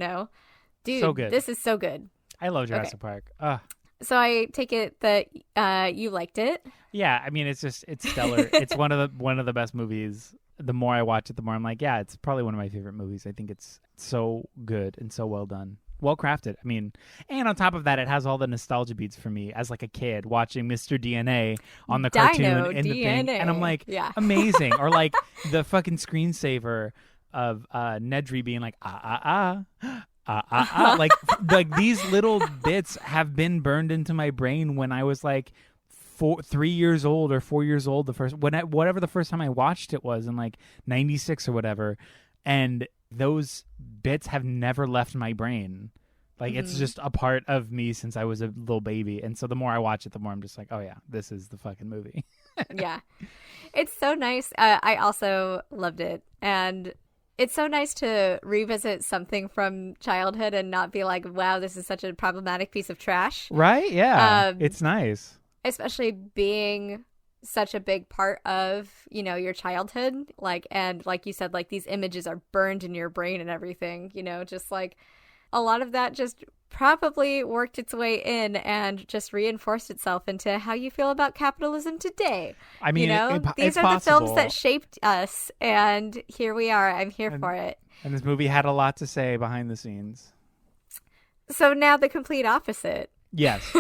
Dude, so good. This is so good. I love Jurassic Park. So I take it that you liked it. Yeah, I mean, it's stellar. It's one of the best movies. The more I watch it, the more I'm like, yeah, it's probably one of my favorite movies. I think it's so good and so well done. Well crafted. I mean, and on top of that, it has all the nostalgia beats for me as like a kid watching Mr. DNA on the cartoon in the thing. And I'm like, amazing. Or like the fucking screensaver of Nedry being like, like these little bits have been burned into my brain when I was like 3 years old or 4 years old, whatever the first time I watched it was in like 96 or whatever. And those bits have never left my brain. Like it's just a part of me since I was a little baby. And so the more I watch it, the more I'm just like, oh yeah, this is the fucking movie. Yeah. It's so nice. I also loved it. And it's so nice to revisit something from childhood and not be like, wow, this is such a problematic piece of trash. Right? Yeah. It's nice. Especially being such a big part of, your childhood. Like, and like you said, like these images are burned in your brain and everything, just like a lot of that just probably worked its way in and just reinforced itself into how you feel about capitalism today. I mean, these are the films that shaped us, and here we are. I'm here for it. And this movie had a lot to say behind the scenes. So now the complete opposite. Yes.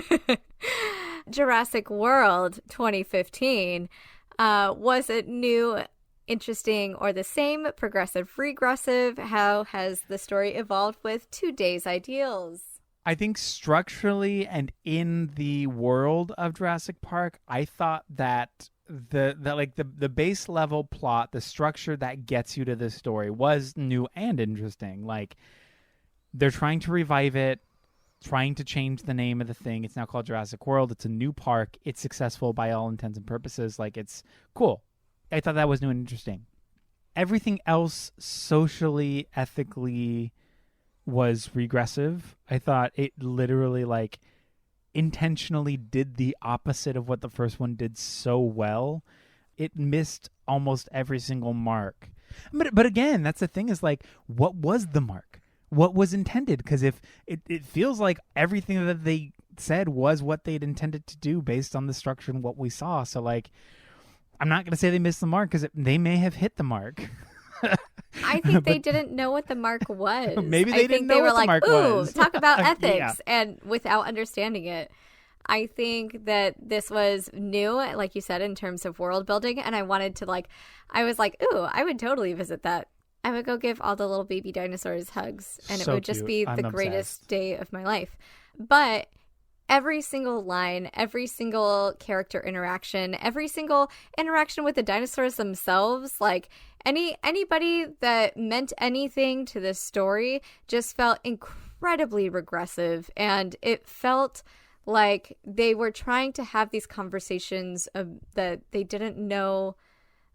Jurassic World 2015. Was it new, interesting, or the same? Progressive, regressive? How has the story evolved with today's ideals? I think structurally and in the world of Jurassic Park, I thought that the base level plot, the structure that gets you to this story was new and interesting. Like they're trying to revive it, trying to change the name of the thing. It's now called Jurassic World. It's a new park. It's successful by all intents and purposes. Like it's cool. I thought that was new and interesting. Everything else socially, ethically was regressive. I thought it literally like intentionally did the opposite of what the first one did so well. It missed almost every single mark. But again, that's the thing is like, what was the mark? What was intended? Because if it feels like everything that they said was what they'd intended to do based on the structure and what we saw. So like, I'm not going to say they missed the mark because they may have hit the mark. I think they didn't know what the mark was. Maybe they didn't know what the mark was. Talk about ethics, and without understanding it. I think that this was new, like you said, in terms of world building, and I wanted to I was like, ooh, I would totally visit that. I would go give all the little baby dinosaurs hugs, and it would just be the greatest day of my life. But every single line, every single character interaction, every single interaction with the dinosaurs themselves, like anybody that meant anything to this story just felt incredibly regressive, and it felt like they were trying to have these conversations that they didn't know.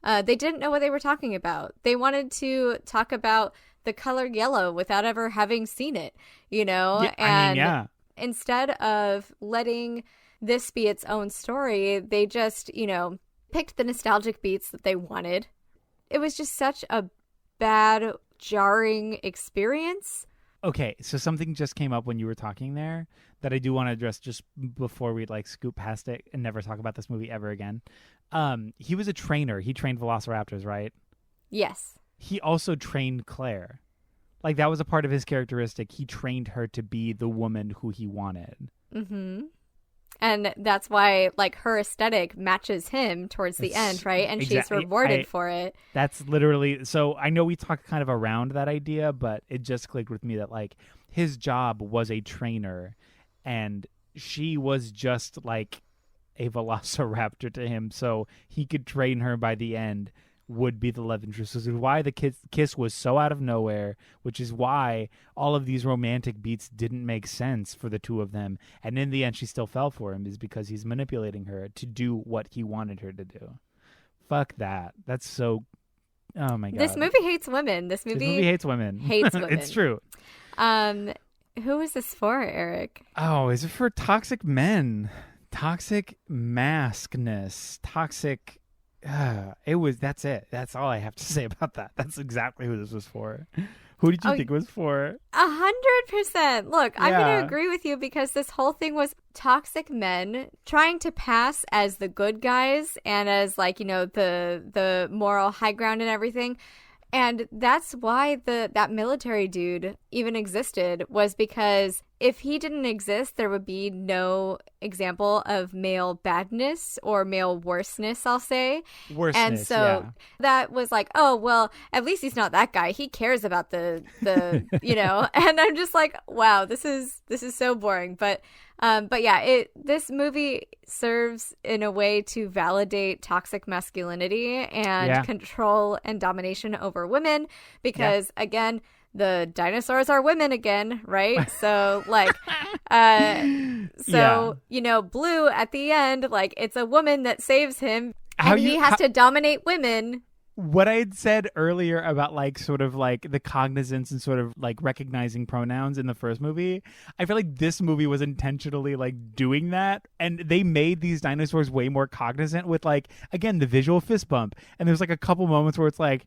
They didn't know what they were talking about. They wanted to talk about the color yellow without ever having seen it, you know? Yeah, I mean, yeah. Instead of letting this be its own story, they just, you know, picked the nostalgic beats that they wanted. It was just such a bad, jarring experience. Okay, so something just came up when you were talking there that I do want to address just before we like scoop past it and never talk about this movie ever again. He was a trainer. He trained velociraptors, right? Yes. He also trained Claire. Like, that was a part of his characteristic. He trained her to be the woman who he wanted. Mm-hmm. And that's why, like, her aesthetic matches him towards the end, right? And she's rewarded for it. That's literally... So, I know we talked kind of around that idea, but it just clicked with me that, like, his job was a trainer, and she was just, like, a velociraptor to him, so he could train her by the end, would be the love interest. This is why the kiss was so out of nowhere, which is why all of these romantic beats didn't make sense for the two of them. And in the end, she still fell for him, is because he's manipulating her to do what he wanted her to do. Fuck that. That's so... Oh, my God. This movie hates women. This movie hates women. Hates women. It's true. Who is this for, Eric? Oh, is it for toxic men? Toxic maskness. Toxic... That's it. That's all I have to say about that. That's exactly who this was for. Who did you think it was for? 100%. Look, I'm going to agree with you, because this whole thing was toxic men trying to pass as the good guys and as, like, you know, the moral high ground and everything. And that's why that military dude even existed, was because if he didn't exist, there would be no example of male badness or male worseness, I'll say. Worseness, and so that was like, oh, well, at least he's not that guy. He cares about the you know, and I'm just like, wow, this is so boring. But yeah, this movie serves in a way to validate toxic masculinity and control and domination over women, because again, the dinosaurs are women again, right? So like, you know, Blue at the end, like, it's a woman that saves him, and he has to dominate women. What I had said earlier about, like, sort of like the cognizance and sort of like recognizing pronouns in the first movie, I feel like this movie was intentionally like doing that, and they made these dinosaurs way more cognizant with, like, again, the visual fist bump. And there's like a couple moments where it's like,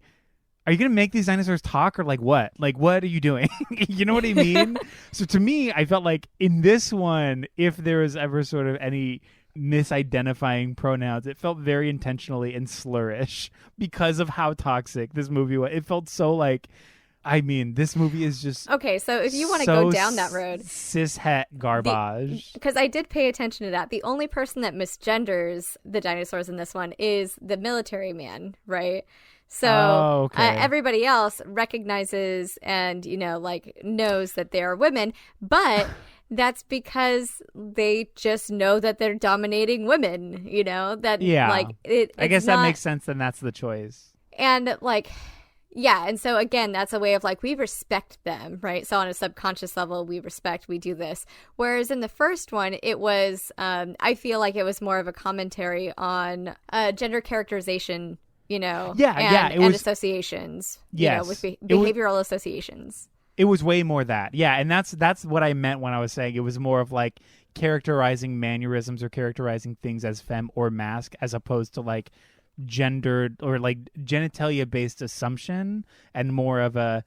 are you going to make these dinosaurs talk, or like what? Like, what are you doing? You know what I mean? So to me, I felt like in this one, if there was ever sort of any misidentifying pronouns, it felt very intentionally and slurish because of how toxic this movie was. It felt so like, I mean, this movie is just... Okay, so if you want to go down that road... cishet garbage. Because I did pay attention to that. The only person that misgenders the dinosaurs in this one is the military man, right? So everybody else recognizes and, you know, like, knows that they are women, but that's because they just know that they're dominating women, you know? That, like, I guess that makes sense, then that's the choice. And, like, yeah, and so, again, that's a way of, like, we respect them, right? So on a subconscious level, we do this. Whereas in the first one, it was, I feel like it was more of a commentary on gender characterization, you know, and associations, you know, with behavioral associations. It was way more that. Yeah, and that's what I meant when I was saying it was more of like characterizing mannerisms or characterizing things as femme or masc, as opposed to like gendered or like genitalia based assumption, and more of a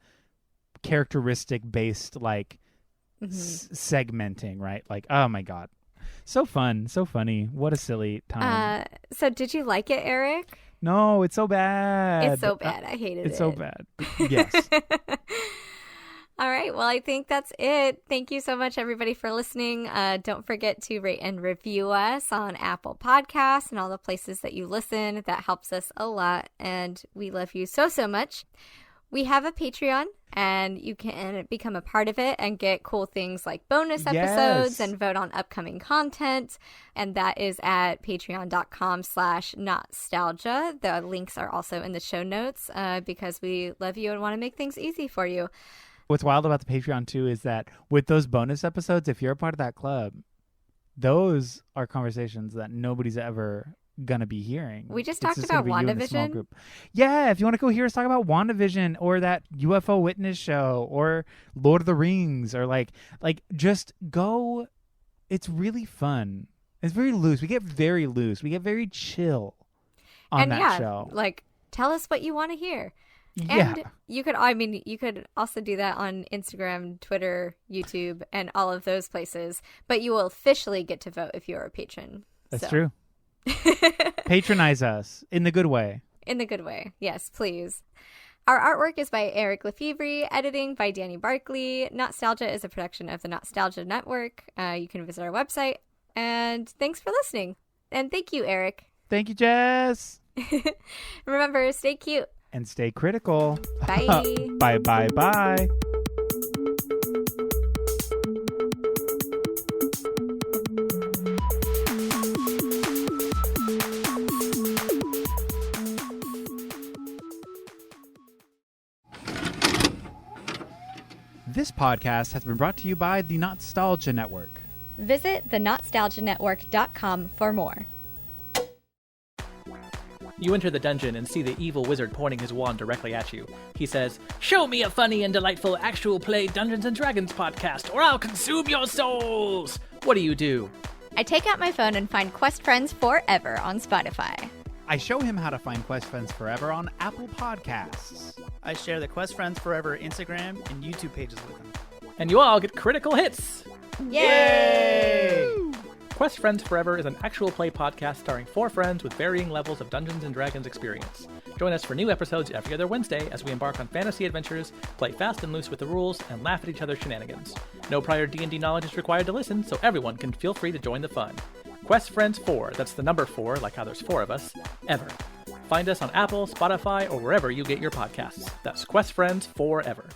characteristic based like segmenting, right? Like, oh my God. So fun, so funny. What a silly time. So did you like it, Eric? No, it's so bad. It's so bad. I hated it. It's so bad. Yes. All right. Well, I think that's it. Thank you so much, everybody, for listening. Don't forget to rate and review us on Apple Podcasts and all the places that you listen. That helps us a lot, and we love you so, so much. We have a Patreon, and you can become a part of it and get cool things like bonus episodes and vote on upcoming content. And that is at patreon.com/NOTstalgia. The links are also in the show notes because we love you and want to make things easy for you. What's wild about the Patreon, too, is that with those bonus episodes, if you're a part of that club, those are conversations that nobody's ever going to be hearing. We just talked about WandaVision. Yeah, if you want to go hear us talk about WandaVision or that UFO Witness show or Lord of the Rings or like just go. It's really fun. It's very loose. We get very loose. We get very chill on that show. Like, tell us what you want to hear. Yeah. And you could also do that on Instagram, Twitter, YouTube, and all of those places. But you will officially get to vote if you're a patron. That's true. Patronize us in the good way. In the good way. Yes, please. Our artwork is by Eric Lefebvre, editing by Danny Barkley. NOTstalgia is a production of the NOTstalgia Network. You can visit our website. And thanks for listening. And thank you, Eric. Thank you, Jess. Remember, stay cute. And stay critical. Bye. Bye, bye, bye. This podcast has been brought to you by the NOTstalgia Network. Visit thenotstalgianetwork.com for more. You enter the dungeon and see the evil wizard pointing his wand directly at you. He says, "Show me a funny and delightful actual play Dungeons & Dragons podcast, or I'll consume your souls!" What do? I take out my phone and find Quest Friends Forever on Spotify. I show him how to find Quest Friends Forever on Apple Podcasts. I share the Quest Friends Forever Instagram and YouTube pages with him. And you all get critical hits! Yay! Quest Friends Forever is an actual play podcast starring 4 friends with varying levels of Dungeons & Dragons experience. Join us for new episodes every other Wednesday as we embark on fantasy adventures, play fast and loose with the rules, and laugh at each other's shenanigans. No prior D&D knowledge is required to listen, so everyone can feel free to join the fun. Quest Friends 4, that's the number 4, like how there's 4 of us, ever. Find us on Apple, Spotify, or wherever you get your podcasts. That's Quest Friends Forever.